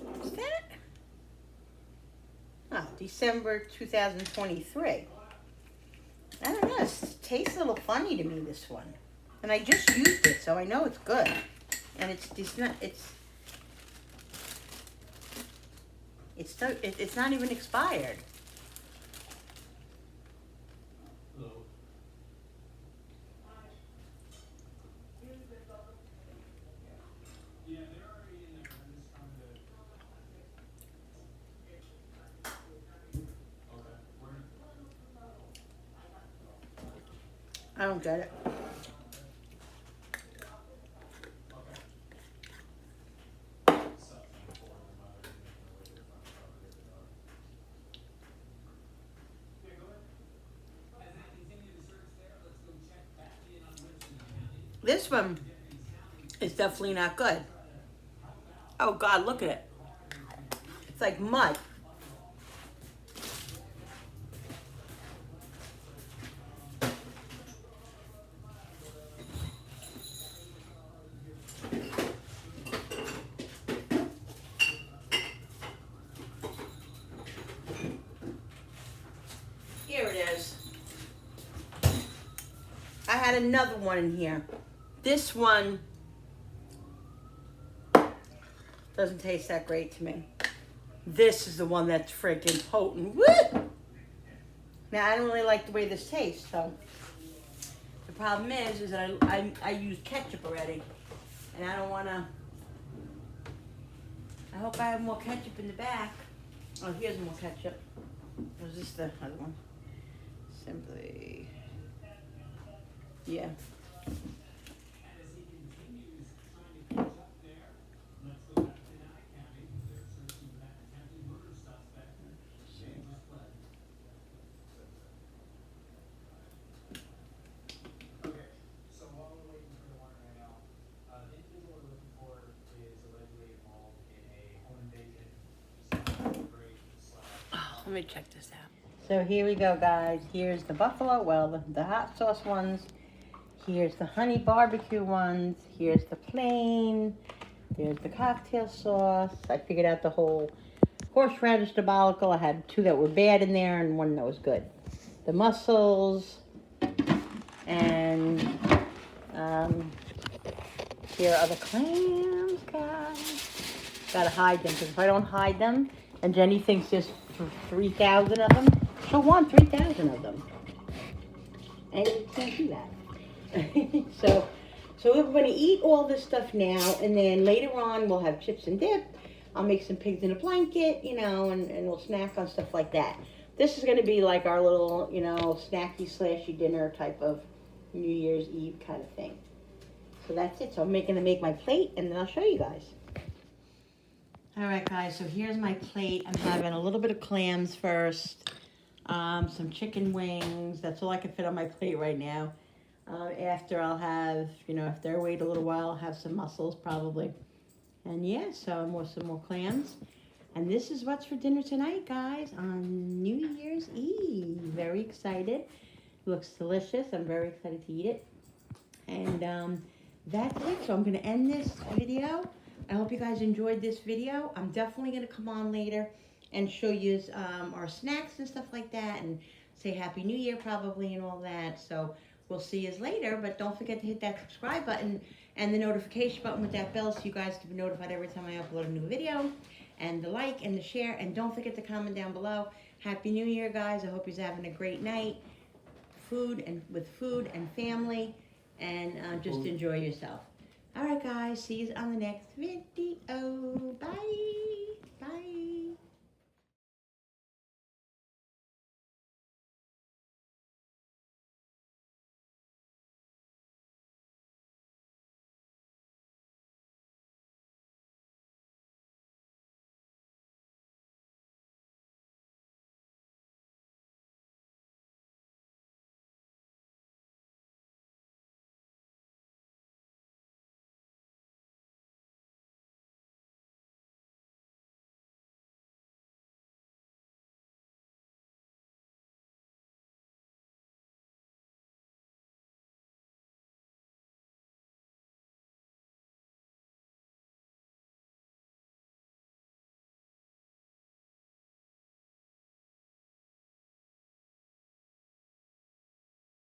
What's that? Oh, December 2023. I don't know, it tastes a little funny to me, this one. And I just used it, so I know it's good. And it's not even expired. I don't get it. This one is definitely not good. Oh God, look at it. It's like mud. Here it is. I had another one in here. This one doesn't taste that great to me. This is the one that's freaking potent. Woo! Now, I don't really like the way this tastes, so. The problem is that I used ketchup already. And I don't want to. I hope I have more ketchup in the back. Oh, here's more ketchup. Was this the other one? Simply. Yeah. Let me check this out. So here we go, guys. Here's the buffalo, well, the hot sauce ones. Here's the honey barbecue ones. Here's the plain. There's the cocktail sauce. I figured out the whole horseradish debacle. I had 2 that were bad in there and 1 that was good. The mussels. And here are the clams, guys. Gotta hide them, because if I don't hide them, and Jenny thinks there's 3,000 of them, she'll want 3,000 of them. And you can't do that. So we're going to eat all this stuff now, and then later on we'll have chips and dip. I'll make some pigs in a blanket, you know, and we'll snack on stuff like that. This is going to be like our little, you know, snacky/slashy dinner type of New Year's Eve kind of thing. So that's it. So I'm going to make my plate, and then I'll show you guys. All right, guys, so here's my plate. I'm having a little bit of clams first, some chicken wings. That's all I can fit on my plate right now. After I'll have, you know, if they're wait a little while, I'll have some mussels probably. And yeah, so some more clams. And this is what's for dinner tonight, guys, on New Year's Eve. Very excited. Looks delicious. I'm very excited to eat it. And that's it. So I'm going to end this video. I hope you guys enjoyed this video. I'm definitely going to come on later and show you our snacks and stuff like that, and say Happy New Year probably and all that. So we'll see you later, but don't forget to hit that subscribe button and the notification button with that bell so you guys can be notified every time I upload a new video, and the like and the share, and don't forget to comment down below. Happy New Year, guys. I hope you're having a great night. With food and family. and just enjoy yourself. All right, guys. See you on the next video. Bye.